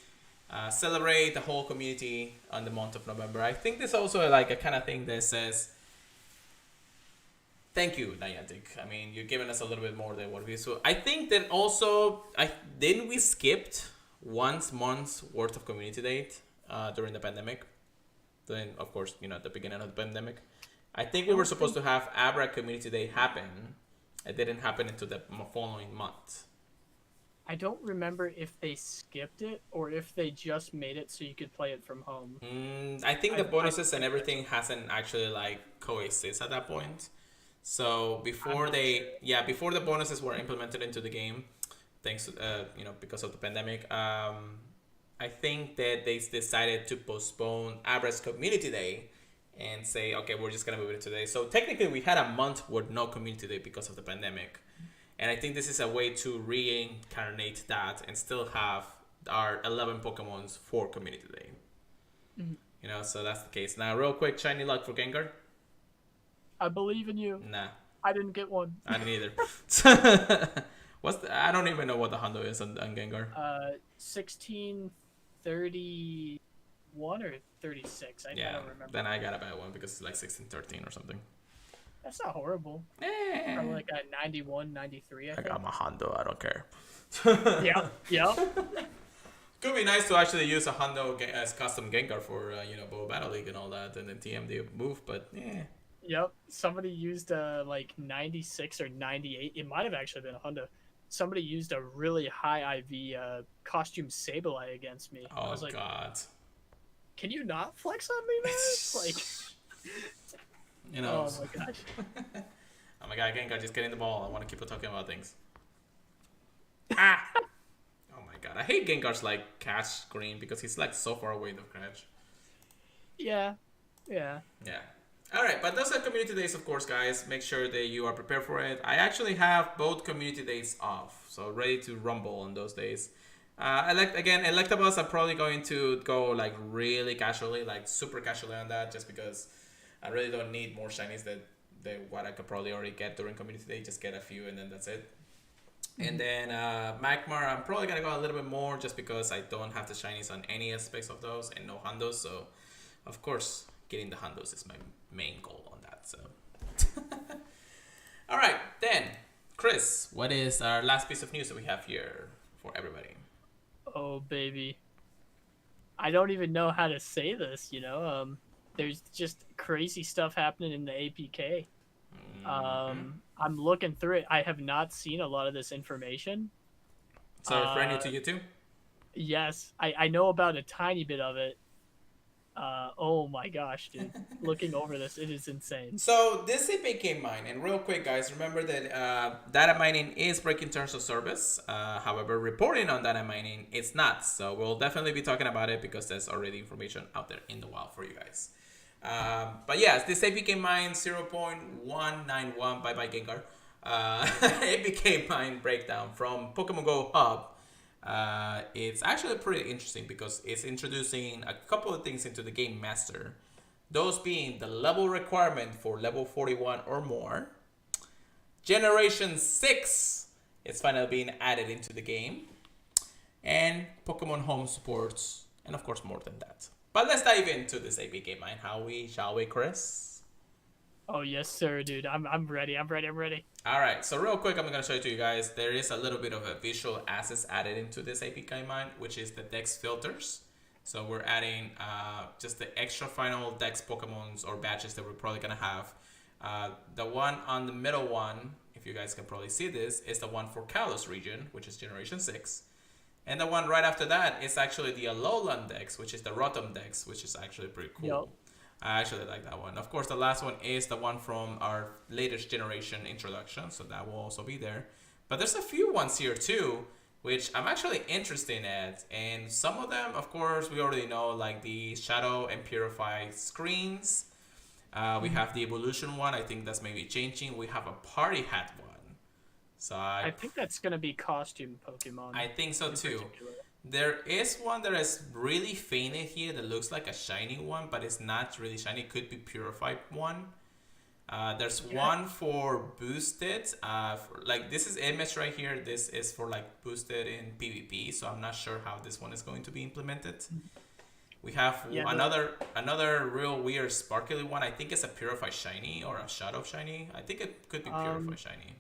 celebrate the whole community on the month of November. I think this also like a kind of thing that says, thank you, Niantic. I mean, you're giving us a little bit more than what we. So I think that also, we skipped 1 month's worth of community date during the pandemic. Then, of course, at the beginning of the pandemic. I think we were supposed to have Abra Community Day happen. It didn't happen until the following month. I don't remember if they skipped it or if they just made it so you could play it from home. I think the bonuses and everything hasn't actually like coexist at that point. So before before the bonuses were implemented into the game, thanks to, because of the pandemic, I think that they decided to postpone Abra's Community Day and say, okay, we're just gonna move it today. So technically, we had a month with no Community Day because of the pandemic. And I think this is a way to reincarnate that and still have our 11 Pokemons for Community Day. Mm-hmm. So that's the case. Now, real quick, shiny luck for Gengar. I believe in you. Nah. I didn't get one. I didn't either. I don't even know what the Hundo is on Gengar. 1631 or 36. I don't remember. Then I got a bad one because it's like 1613 or something. That's not horrible. Or like a 91, 93, I think. got my Hondo. I don't care. Yeah. Could be nice to actually use a Hondo as custom Gengar for, Bow Battle League and all that, and then TMD move, but yeah. Yep. Somebody used like 96 or 98. It might have actually been a Hondo. Somebody used a really high IV costume Sableye against me. Oh, I was like, God. Can you not flex on me, man? Like... Oh my gosh. Oh my god, Gengar, just getting the ball. I want to keep talking about things. Oh my god, I hate Gengar's like catch screen because he's like so far away from catch. Yeah. Alright, but those are community days, of course, guys. Make sure that you are prepared for it. I actually have both community days off, so ready to rumble on those days. Electabuzz, I'm probably going to go like really casually, like super casually on that, just because I really don't need more shinies than what I could probably already get during community day. Just get a few and then that's it. Mm-hmm. And then Mcmahon, I'm probably going to go a little bit more just because I don't have the shinies on any aspects of those and no Hondos. So, of course, getting the Hondos is my main goal on that. So, all right, then, Chris, what is our last piece of news that we have here for everybody? Oh, baby. I don't even know how to say this, There's just crazy stuff happening in the APK. I'm looking through it. I have not seen a lot of this information. So it's brand new to you too? Yes. I know about a tiny bit of it. Oh my gosh, dude. Looking over this, it is insane. So this APK mine, and real quick, guys, remember that data mining is breaking terms of service. However, reporting on data mining, it's not. So we'll definitely be talking about it because there's already information out there in the wild for you guys. But yes, this APK mine 0.191 bye Gengar. APK mine breakdown from Pokemon Go Hub. It's actually pretty interesting because it's introducing a couple of things into the Game Master. Those being the level requirement for level 41 or more. Generation 6 is finally being added into the game. and Pokemon Home supports, and of course more than that. But let's dive into this APK mine. Shall we, Chris? Oh yes, sir, dude. I'm ready. I'm ready. I'm ready. All right, so real quick, I'm gonna show it to you guys. There is a little bit of a visual assets added into this APK mine, which is the Dex Filters. So we're adding just the extra final Dex Pokemons or badges that we're probably gonna have. The one on the middle one, if you guys can probably see this, is the one for Kalos region, which is Generation 6. And the one right after that is actually the Alolan Dex, which is the Rotom Dex, which is actually pretty cool. Yep. I actually like that one. Of course, the last one is the one from our latest generation introduction, so that will also be there. But there's a few ones here too, which I'm actually interested in. And some of them, of course, we already know, like the Shadow and Purified screens. We have the Evolution one. I think that's maybe changing. We have a Party Hat one. So I think that's gonna be costume Pokemon. I think so in too. particular. There is one that is really fainted here that looks like a shiny one, but it's not really shiny. It could be Purified one. There's one for boosted. Like this is image right here. This is for like boosted in PvP. So I'm not sure how this one is going to be implemented. We have another real weird sparkly one. I think it's a Purified shiny or a Shadow shiny. I think it could be Purified shiny.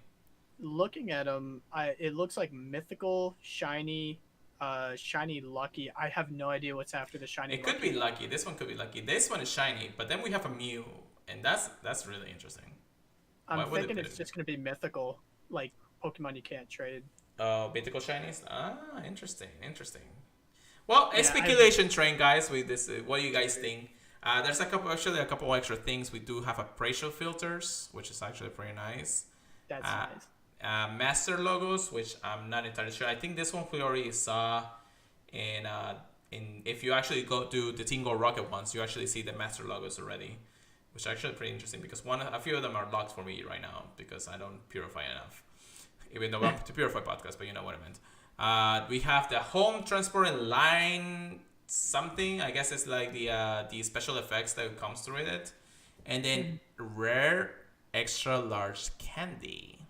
Looking at them, it looks like mythical, shiny, shiny lucky. I have no idea what's after the shiny. It could be lucky. This one could be lucky. This one is shiny, but then we have a Mew, and that's really interesting. I'm thinking it's just gonna be mythical, like Pokemon you can't trade. Mythical shinies. Interesting. Well, it's speculation train, guys. With this, what do you guys think? There's a couple extra things. We do have appraisal filters, which is actually pretty nice. That's nice. Master logos, which I'm not entirely sure. I think this one we already saw in if you actually go to the Team Go Rocket ones, you actually see the master logos already, which is actually pretty interesting because a few of them are locked for me right now because I don't purify enough, even though I'm to PurifiedPodcast, but you know what I meant. We have the home transport line something. I guess it's like the special effects that comes through it, and then rare extra large candy.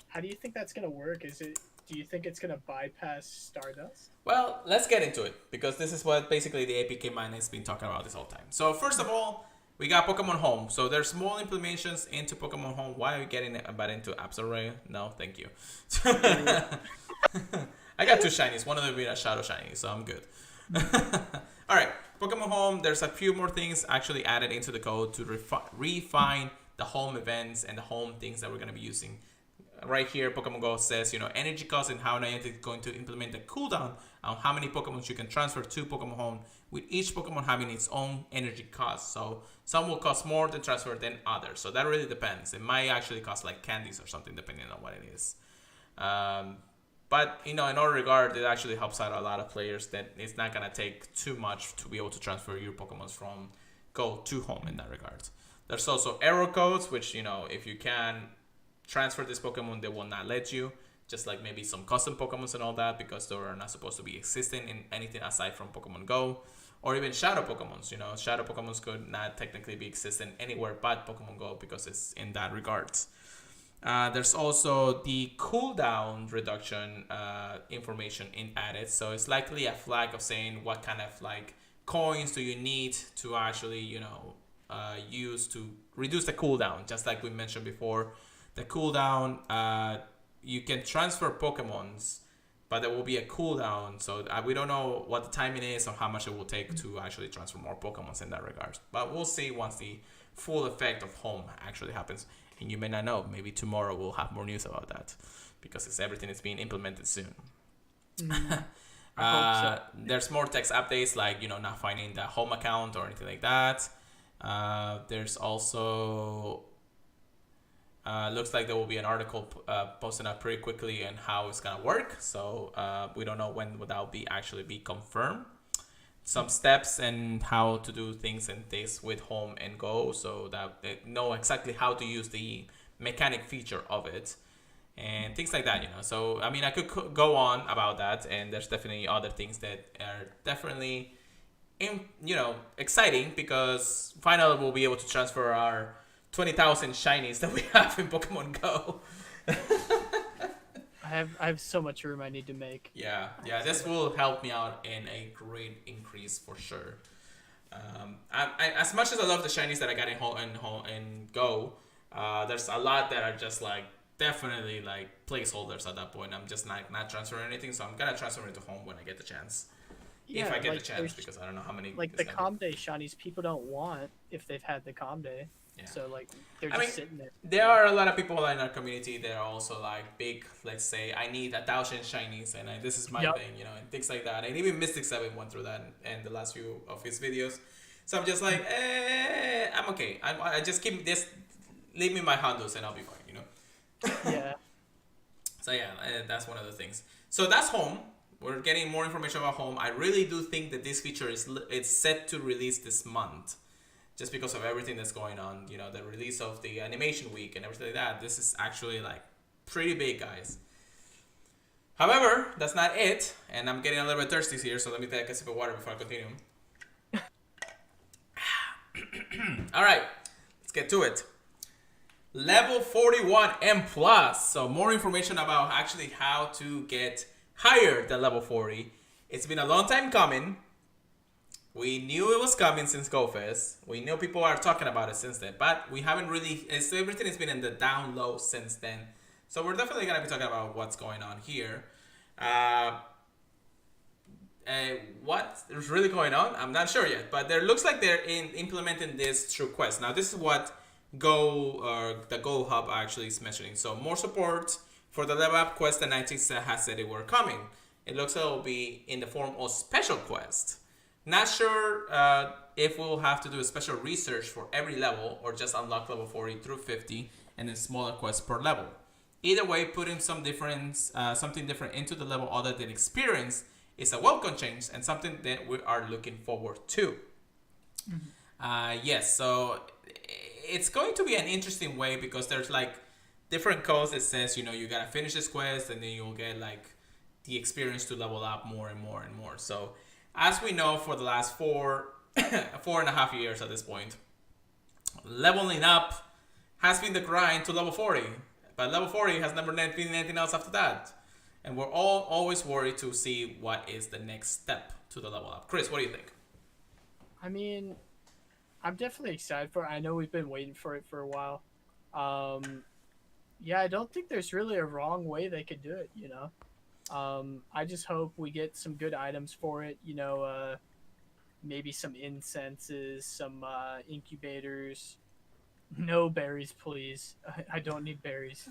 How do you think that's gonna work? Do you think it's gonna bypass Stardust? Well, let's get into it because this is what basically the APK mine has been talking about this whole time. So first of all, we got Pokemon Home. So there's small implementations into Pokemon Home. Why are we getting about into Apps Array? No, thank you. I got two shinies. One of them being a Shadow shiny, so I'm good. All right, Pokemon Home. There's a few more things actually added into the code to refine the home events and the home things that we're going to be using. Right here, Pokemon Go says, energy cost and how Niantic is going to implement the cooldown on how many Pokemon you can transfer to Pokemon Home, with each Pokemon having its own energy cost. So some will cost more to transfer than others. So that really depends. It might actually cost like candies or something, depending on what it is. But, in other regard, it actually helps out a lot of players that it's not going to take too much to be able to transfer your Pokemon from Go to Home in that regard. There's also error codes, which, if you can transfer this Pokemon, they will not let you. Just like maybe some custom Pokemons and all that, because they are not supposed to be existing in anything aside from Pokemon Go. Or even Shadow Pokemons. Shadow Pokemons could not technically be existing anywhere but Pokemon Go because it's in that regard. There's also the cooldown reduction information added. So it's likely a flag of saying what kind of like coins do you need to actually, use to reduce the cooldown. Just like we mentioned before, the cooldown, you can transfer Pokemons, but there will be a cooldown. So we don't know what the timing is or how much it will take to actually transfer more Pokemons in that regard. But we'll see once the full effect of Home actually happens. And you may not know. Maybe tomorrow we'll have more news about that because everything is being implemented soon. So. There's more text updates like, not finding the home account or anything like that. There's also... looks like there will be an article posted up pretty quickly on how it's going to work. So we don't know when that will actually be confirmed. Some steps and how to do things and this with Home and Go so that they know exactly how to use the mechanic feature of it and things like that, So, I mean, I could go on about that, and there's definitely other things that are definitely, exciting because finally we'll be able to transfer our 20,000 shinies that we have in Pokemon Go. I have so much room I need to make. Yeah, yeah, this will help me out in a great increase for sure. As much as I love the shinies that I got in Go, there's a lot that are just like definitely like placeholders at that point. I'm just not transferring anything, so I'm gonna transfer it to home when I get the chance. If Yeah, I get the like chance, because I don't know how many. like It's the gonna be. Comday shinies people don't want if they've had the Comday. Yeah. So like they're I mean, just sitting there. there are a lot of people in our community that are also like big. Let's say I need 1,000 shinies, and this is my Yep. thing, and things like that. And even Mystic Seven went through that in the last few of his videos. So I'm just like, I'm okay. I just keep this. Leave me my handles, and I'll be fine. Yeah. So yeah, that's one of the things. So that's home. We're getting more information about home. I really do think that this feature it's set to release this month, just because of everything that's going on. The release of the animation week and everything like that. This is actually like pretty big, guys. However, that's not it, and I'm getting a little bit thirsty here, so let me take a sip of water before I continue. All right, let's get to it. Level 41 M+. So more information about actually how to get higher than level 40. It's been a long time coming. We knew it was coming since GoFest. We knew people are talking about it since then, but we haven't really. Everything has been in the down low since then. So we're definitely gonna be talking about what's going on here. What is really going on? I'm not sure yet, but there looks like they're implementing this through quests. Now this is what the Go Hub actually is mentioning. So more support for the level up quest that Niantic has said it were coming. It looks like it will be in the form of special quests. Not sure if we'll have to do a special research for every level or just unlock level 40 through 50 and then smaller quests per level. Either way, putting something different into the level other than experience is a welcome change and something that we are looking forward to. Mm-hmm. Yes, so it's going to be an interesting way because there's like different codes that says, you gotta finish this quest and then you'll get like the experience to level up more and more and more. So as we know, for the last 4.5 years at this point, leveling up has been the grind to level 40. But level 40 has never been anything else after that. And we're all always worried to see what is the next step to the level up. Chris, what do you think? I mean, I'm definitely excited for it. I know we've been waiting for it for a while. Yeah, I don't think there's really a wrong way they could do it, I just hope we get some good items for it, maybe some incenses, some incubators. No berries, please. I don't need berries.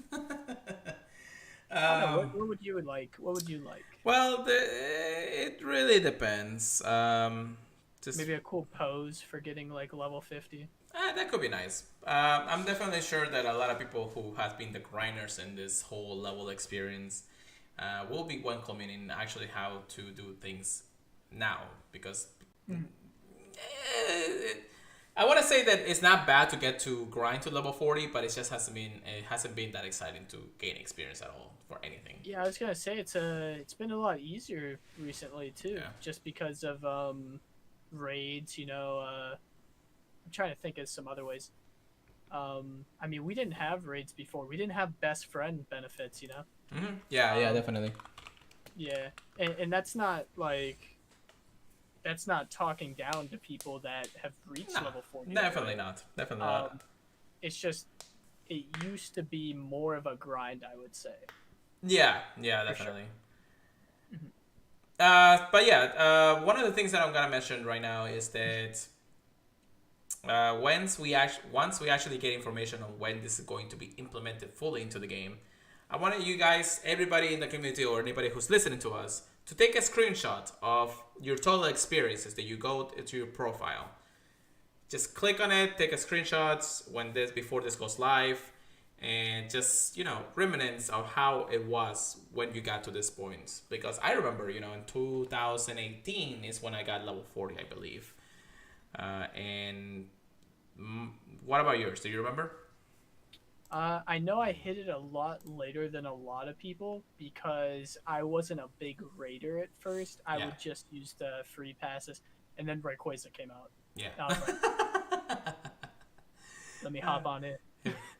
I don't know, what would you like? What would you like? Well, it really depends. Maybe a cool pose for getting like level 50. That could be nice. I'm definitely sure that a lot of people who have been the grinders in this whole level experience will be welcoming in actually how to do things now, because I want to say that it's not bad to get to grind to level 40, but it just hasn't been that exciting to gain experience at all for anything. Yeah, I was gonna say it's been a lot easier recently too, just because of raids. I'm trying to think of some other ways. I mean, we didn't have raids before. We didn't have best friend benefits, Mm-hmm. Yeah, definitely. Yeah, and that's not talking down to people that have reached level 40. Definitely not. Definitely not. It's just it used to be more of a grind, I would say. Yeah, definitely. Sure. But yeah, one of the things that I'm gonna mention right now is that once we actually get information on when this is going to be implemented fully into the game, I want you guys, everybody in the community or anybody who's listening to us, to take a screenshot of your total experiences that you go to your profile. Just click on it, take a screenshot before this goes live, and just remnants of how it was when you got to this point. Because I remember, in 2018 is when I got level 40, I believe. And what about yours? Do you remember? I know I hit it a lot later than a lot of people because I wasn't a big raider at first. I would just use the free passes, and then Rayquaza came out. Yeah. I was like, let me hop on it.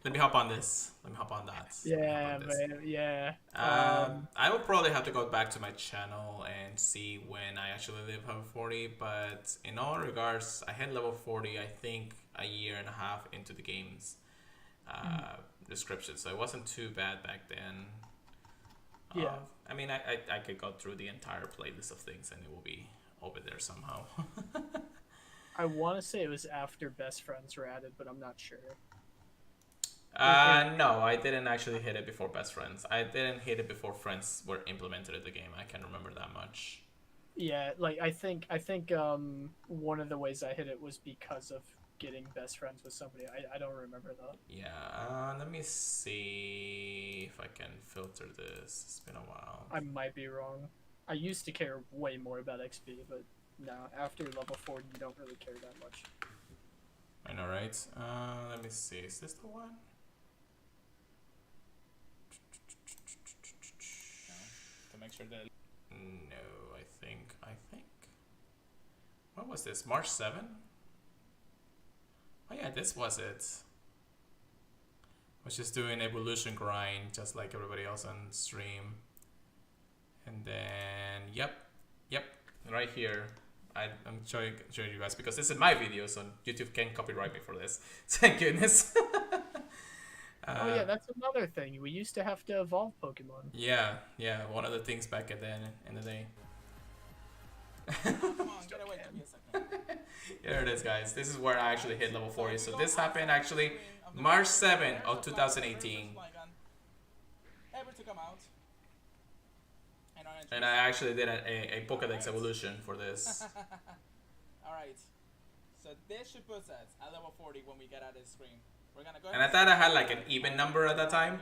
let me hop on this. Let me hop on that. Yeah, man. Yeah. I will probably have to go back to my channel and see when I actually live level 40. But in all regards, I hit level 40. I think a year and a half into the game's description, so it wasn't too bad back then. Yeah. I mean, I could go through the entire playlist of things and it will be over there somehow. I want to say it was after Best Friends were added, but I'm not sure. No, I didn't actually hit it before Best Friends. I didn't hit it before Friends were implemented in the game. I can't remember that much. Yeah, like I think one of the ways I hit it was because of getting Best Friends with somebody. I don't remember though. Yeah, let me see if I can filter this. It's been a while. I might be wrong. I used to care way more about XP, but no, after level 40, you don't really care that much. I know, right? Let me see. Is this the one? To make sure that. No, I think. What was this? March 7? Oh yeah, this was it. I was just doing evolution grind, just like everybody else on stream. And then, yep, right here. I'm showing you guys because this is my video, so YouTube can't copyright me for this. Thank goodness. Oh yeah, that's another thing. We used to have to evolve Pokemon. Yeah, one of the things back in the day. Come on, get away. Give me a second. Here it is, guys. This is where I actually hit level 40. So this happened actually March 7 of 2018. Ever to come out. And I actually did a Pokedex Evolution for this. Alright. So this should put us at level 40 when we get out of the screen. We're gonna go. And I thought I had like an even number at that time.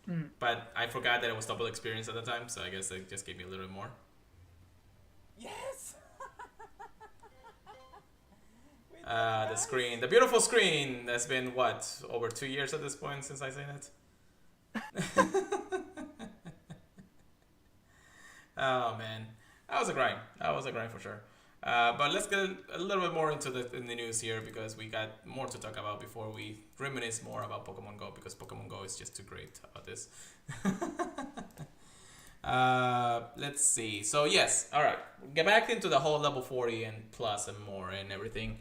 Hmm. But I forgot that it was double experience at the time, so I guess it just gave me a little bit more. Yes! The screen, the beautiful screen. That's been what, over 2 years at this point since I seen it. Oh man, that was a grind. For sure. But let's get a little bit more into the news here because we got more to talk about before we reminisce more about Pokemon Go because Pokemon Go is just too great about this. Let's see. So yes, all right. Get back into the whole level 40 and plus and more and everything.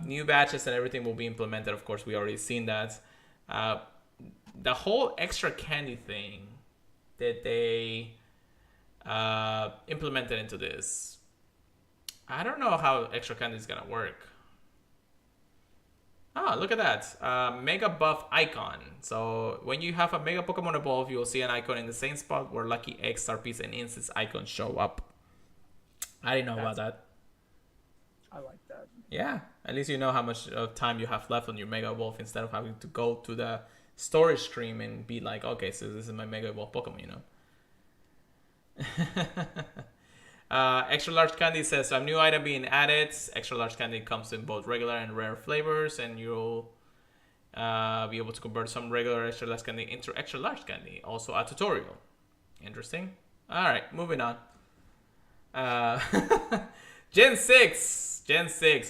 New batches and everything will be implemented. Of course, we already seen that. The whole extra candy thing that they implemented into this. I don't know how extra candy is gonna work. Ah, look at that. Mega buff icon. So when you have a Mega Pokemon evolve, you will see an icon in the same spot where Lucky Eggs, Star Piece, and Instance icons show up. I didn't know about that. I like that. Yeah, at least you know how much time you have left on your Mega Evolve instead of having to go to the storage stream and be like, okay, so this is my Mega Evolve Pokemon, you know. Extra large candy says a new item being added. Extra large candy comes in both regular and rare flavors, and you'll be able to convert some regular extra large candy into extra large candy. Also a tutorial. Interesting. All right, moving on. Gen 6.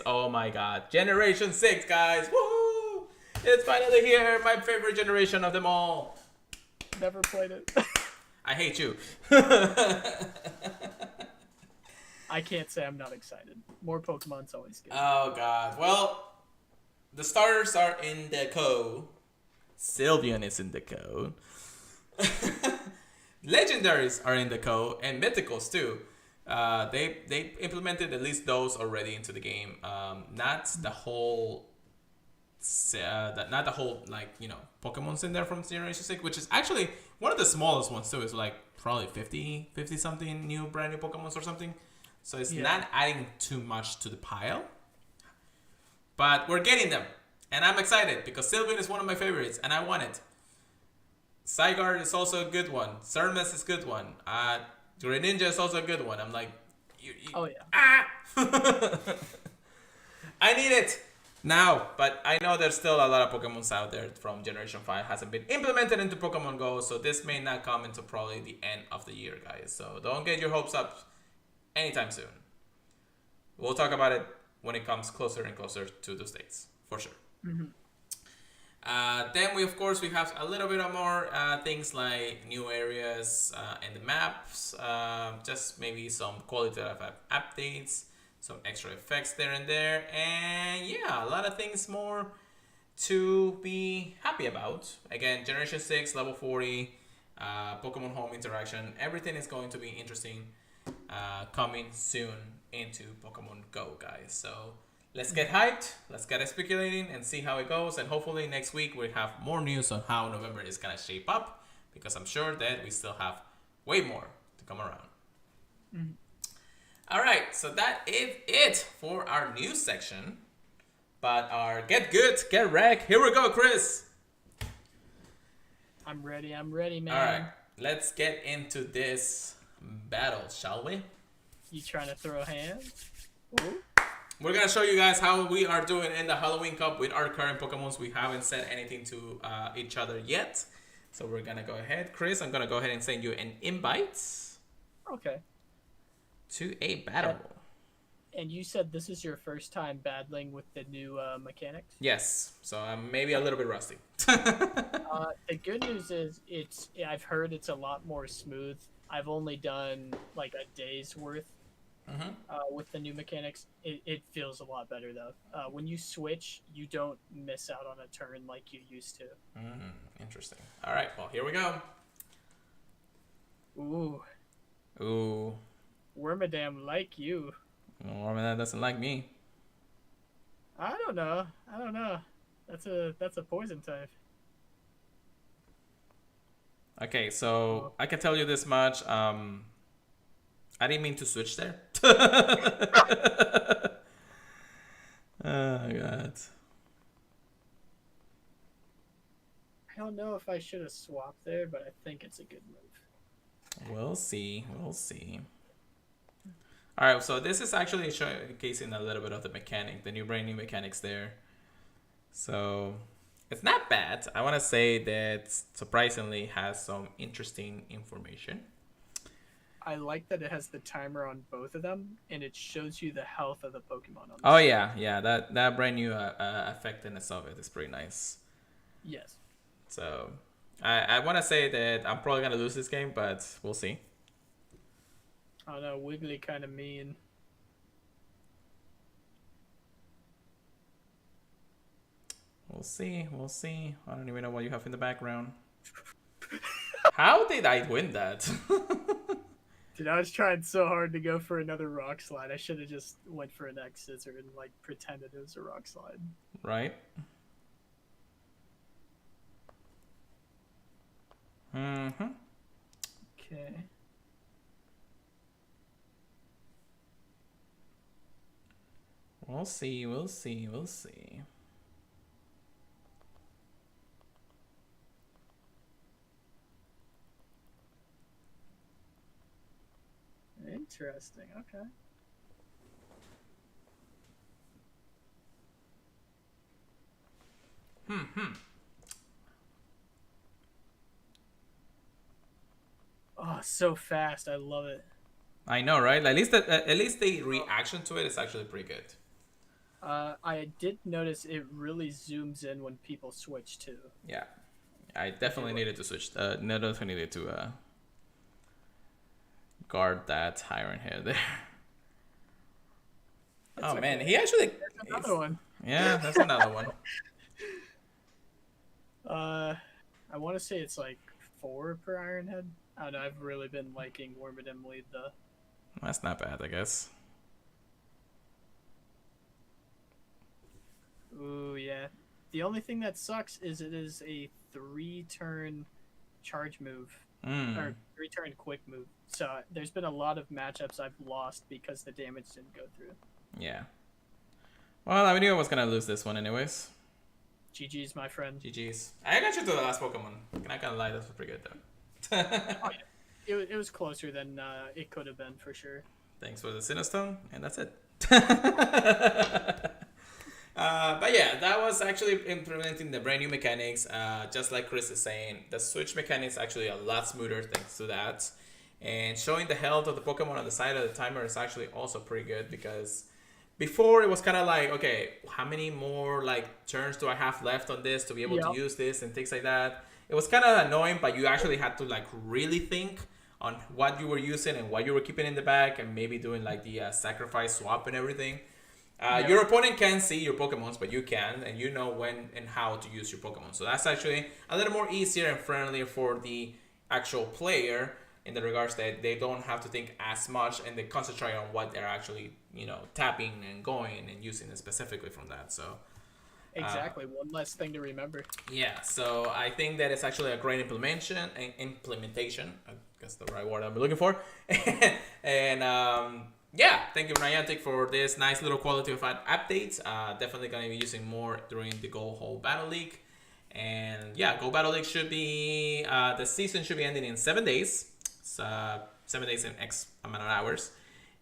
Oh my god. Generation 6, guys. Woo! It's finally here. My favorite generation of them all. Never played it. I hate you. I can't say I'm not excited. More Pokemon's always good. Oh god. Well, the starters are in the code. Sylveon is in the code. Legendaries are in the code, and Mythicals too. They implemented at least those already into the game. Not the whole like, you know, Pokemon's in there from Generation 6, which is actually one of the smallest ones too. It's like probably 50 something new brand new Pokemons or something. So it's not adding too much to the pile. But we're getting them. And I'm excited because Sylveon is one of my favorites and I want it. Zygarde is also a good one. Cermes is a good one. Greninja is also a good one. I'm like, oh yeah. I need it now. But I know there's still a lot of Pokemons out there from Generation 5 hasn't been implemented into Pokemon Go. So this may not come until probably the end of the year, guys. So don't get your hopes up anytime soon. We'll talk about it when it comes closer and closer to those dates, for sure. Mm-hmm. Then we have a little bit of more things like new areas in the maps, just maybe some quality of updates, some extra effects there and there, and yeah, a lot of things more to be happy about. Again, Generation 6, level 40, Pokemon Home interaction, everything is going to be interesting coming soon into Pokemon Go, guys. So let's get hyped, let's get speculating and see how it goes. And hopefully next week we have more news on how November is going to shape up, because I'm sure that we still have way more to come around. Mm-hmm. All right, so that is it for our news section. But our get good, get wrecked. Here we go, Chris. I'm ready, man. All right, let's get into this battle, shall we? You trying to throw hands? Ooh. We're going to show you guys how we are doing in the Halloween Cup with our current Pokemons. We haven't said anything to each other yet. So we're going to go ahead. Chris, I'm going to go ahead and send you an invite. Okay. To a battle. And you said this is your first time battling with the new mechanics? Yes. So I'm maybe a little bit rusty. The good news is I've heard it's a lot more smooth. I've only done like a day's worth with the new mechanics. It feels a lot better though. When you switch, you don't miss out on a turn like you used to. Interesting. All right. Well, here we go. Ooh. Wormadam like you. Wormadam doesn't like me. I don't know. That's a poison type. Okay, so I can tell you this much. I didn't mean to switch there. Oh god. I don't know if I should have swapped there, but I think it's a good move. We'll see. Alright, so this is actually showcasing a little bit of the mechanic, the brand new mechanics there. So it's not bad. I want to say that surprisingly has some interesting information. I like that it has the timer on both of them, and it shows you the health of the Pokemon. Oh yeah, that brand new effect in itself is pretty nice. Yes. So I want to say that I'm probably gonna lose this game, but we'll see. Oh no, Wiggly kind of mean. We'll see. I don't even know what you have in the background. How did I win that? Dude, I was trying so hard to go for another rock slide. I should have just went for an X scissor and like pretended it was a rock slide. Right. Okay. We'll see. Interesting. Okay. Oh, so fast. I love it. I know, right? At least the reaction to it is actually pretty good. I did notice it really zooms in when people switch too. Yeah, I definitely needed to switch. Definitely needed to guard that iron hair there. Oh okay. Man, he actually. There's another one. Yeah, that's another one. I want to say it's like 4 per iron head. I don't know. I've really been liking Wormadam lead though. That's not bad, I guess. Ooh, yeah. The only thing that sucks is it is a 3-turn charge move. Or 3-turn quick move. So there's been a lot of matchups I've lost because the damage didn't go through. Yeah. Well, I knew I was going to lose this one anyways. GG's, my friend. GG's. I got you to the last Pokemon. I'm not going to lie, that was pretty good though. Oh, yeah. It was closer than it could have been for sure. Thanks for the Sinistone, and that's it. But yeah, that was actually implementing the brand new mechanics. Just like Chris is saying, the switch mechanics actually a lot smoother thanks to that. And showing the health of the Pokemon on the side of the timer is actually also pretty good because before it was kind of like, okay, how many more like turns do I have left on this to be able to Yep. use this and things like that. It was kind of annoying, but you actually had to like really think on what you were using and what you were keeping in the bag, and maybe doing like the sacrifice swap and everything. Yep. Your opponent can't see your Pokemons, but you can, and you know when and how to use your Pokemon. So that's actually a little more easier and friendlier for the actual player, in the regards that they don't have to think as much, and they concentrate on what they're actually, tapping and going and using it specifically from that. So Exactly. One less thing to remember. yeah, so I think that it's actually a great implementation. I guess the right word I'm looking for. And yeah, thank you, Niantic, for this nice little quality of updates. Definitely going to be using more during the Go Whole Battle League. And yeah, Go Battle League should be, the season should be ending in 7 days. It's 7 days and X amount of hours.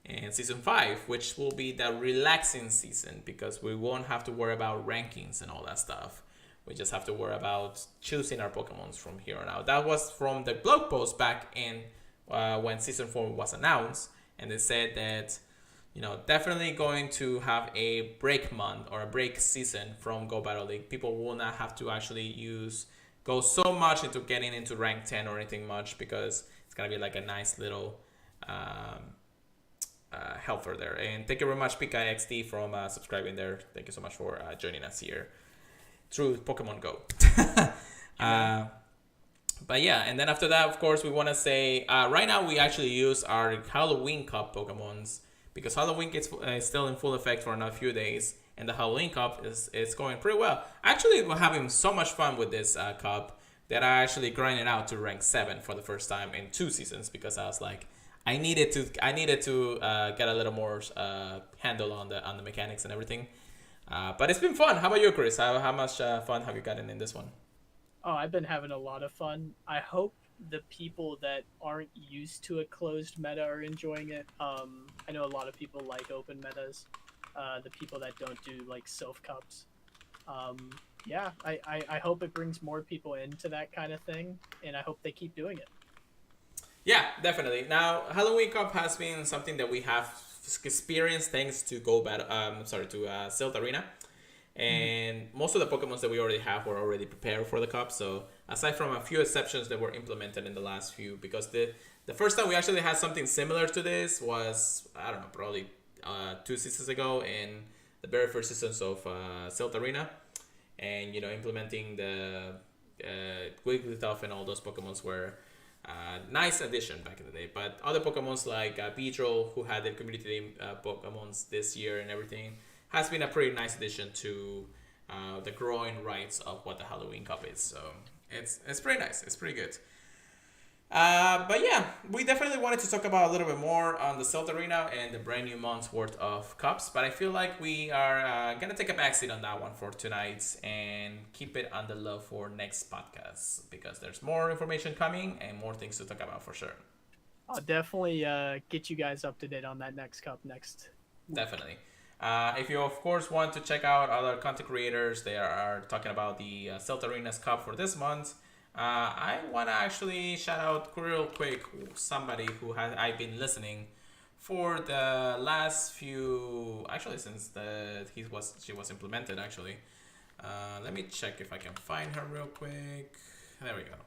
And season 5, which will be the relaxing season, because we won't have to worry about rankings and all that stuff. We just have to worry about choosing our Pokemons from here on out. That was from the blog post back in when season 4 was announced, and they said that definitely going to have a break month or a break season from Go Battle League. People will not have to actually go so much into getting into rank 10 or anything much, because it's gonna be like a nice little helper there. And thank you very much, Pika XD, from subscribing there. Thank you so much for joining us here through Pokemon Go. But yeah, and then after that, of course, we want to say right now we actually use our Halloween Cup Pokemons, because Halloween is still in full effect for another few days, and the Halloween Cup is going pretty well. Actually, we're having so much fun with this cup that I actually grinded out to rank 7 for the first time in 2 seasons, because I was like, I needed to get a little more handle on the mechanics and everything. But it's been fun. How about you, Chris? How much fun have you gotten in this one? Oh, I've been having a lot of fun. I hope the people that aren't used to a closed meta are enjoying it. I know a lot of people like open metas. The people that don't do like Sylph Cups. Yeah, I hope it brings more people into that kind of thing, and I hope they keep doing it. Yeah, definitely. Now, Halloween Cup has been something that we have experienced thanks to Silt Arena. And most of the Pokemons that we already have were already prepared for the Cup. So aside from a few exceptions that were implemented in the last few, because the first time we actually had something similar to this was, I don't know, probably 2 seasons ago in the very first seasons of Silt Arena. And, implementing the Wigglytuff and all those Pokemons were nice addition back in the day. But other Pokemons like Beedrill, who had their community Pokemons this year and everything, has been a pretty nice addition to the growing rights of what the Halloween Cup is. So it's pretty nice. It's pretty good. But yeah, we definitely wanted to talk about a little bit more on the Silt Arena and the brand new month's worth of cups. But I feel like we are going to take a backseat on that one for tonight and keep it on the low for next podcast, because there's more information coming and more things to talk about for sure. I'll definitely get you guys up to date on that next cup next. Definitely. If you, of course, want to check out other content creators, they are talking about the Silt Arena's Cup for this month. I want to actually shout out real quick somebody who I've been listening for the last few, actually since she was implemented actually. Let me check if I can find her real quick. There we go.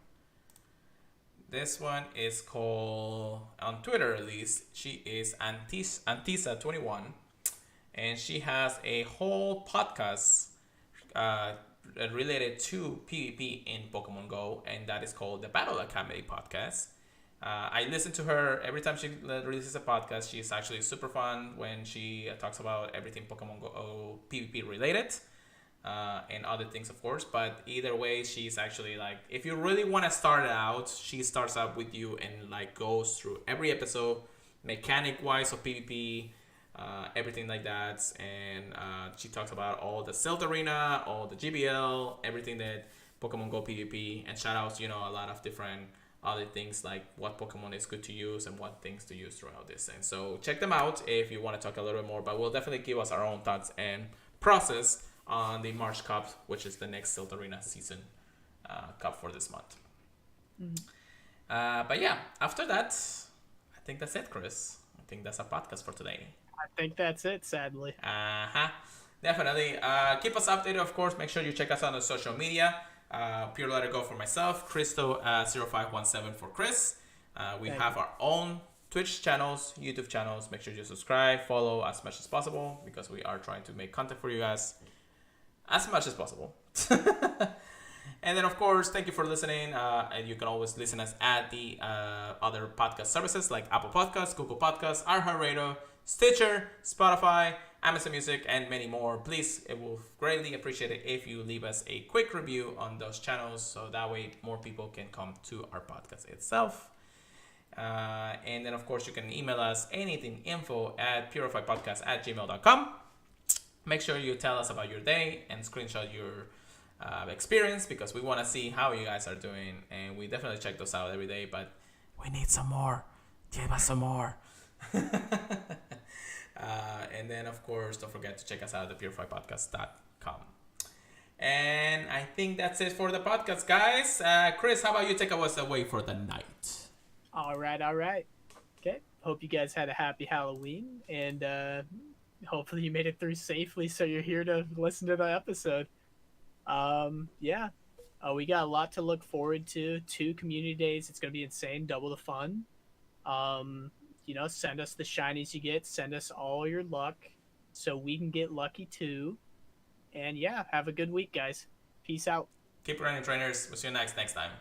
This one is called, on Twitter at least, she is Antisa21, and she has a whole podcast related to PvP in Pokemon Go, and that is called the Battle Academy Podcast. I listen to her every time she releases a podcast. She's actually super fun when she talks about everything Pokemon Go PvP related, and other things, of course. But either way, she's actually like, if you really want to start it out, she starts out with you and like goes through every episode, mechanic wise of PvP. Everything like that, and she talks about all the Silt Arena, all the GBL, everything that Pokemon Go PvP, and shout outs, a lot of different other things like what Pokemon is good to use and what things to use throughout this thing. So check them out if you want to talk a little bit more, but we'll definitely give us our own thoughts and process on the March Cup, which is the next Silt Arena season cup for this month. But yeah, after that, I think that's it, Chris. I think that's a podcast for today. I think that's it, sadly. Definitely. Keep us updated, of course. Make sure you check us out on social media. Pure Let It Go for myself. Christo 0517 for Chris. We Thank have you. our own Twitch channels, YouTube channels. Make sure you subscribe, follow as much as possible because we are trying to make content for you guys as much as possible. And then, of course, thank you for listening. And you can always listen us at the other podcast services like Apple Podcasts, Google Podcasts, iHeartRadio, Stitcher, Spotify, Amazon Music, and many more. Please, it will greatly appreciate it if you leave us a quick review on those channels so that way more people can come to our podcast itself. And then, of course, you can email us anything, info@purifiedpodcast@gmail.com. Make sure you tell us about your day and screenshot your experience because we want to see how you guys are doing. And we definitely check those out every day, but we need some more. Give us some more. And then, of course, don't forget to check us out at purifiedpodcast.com. And I think that's it for the podcast, guys. Chris, how about you take us away for the night? All right. Okay. Hope you guys had a happy Halloween, and hopefully you made it through safely. So you're here to listen to the episode. We got a lot to look forward to. 2 community days. It's gonna be insane. Double the fun. Send us the shinies you get. Send us all your luck, so we can get lucky too. And yeah, have a good week, guys. Peace out. Keep running, trainers. We'll see you next time.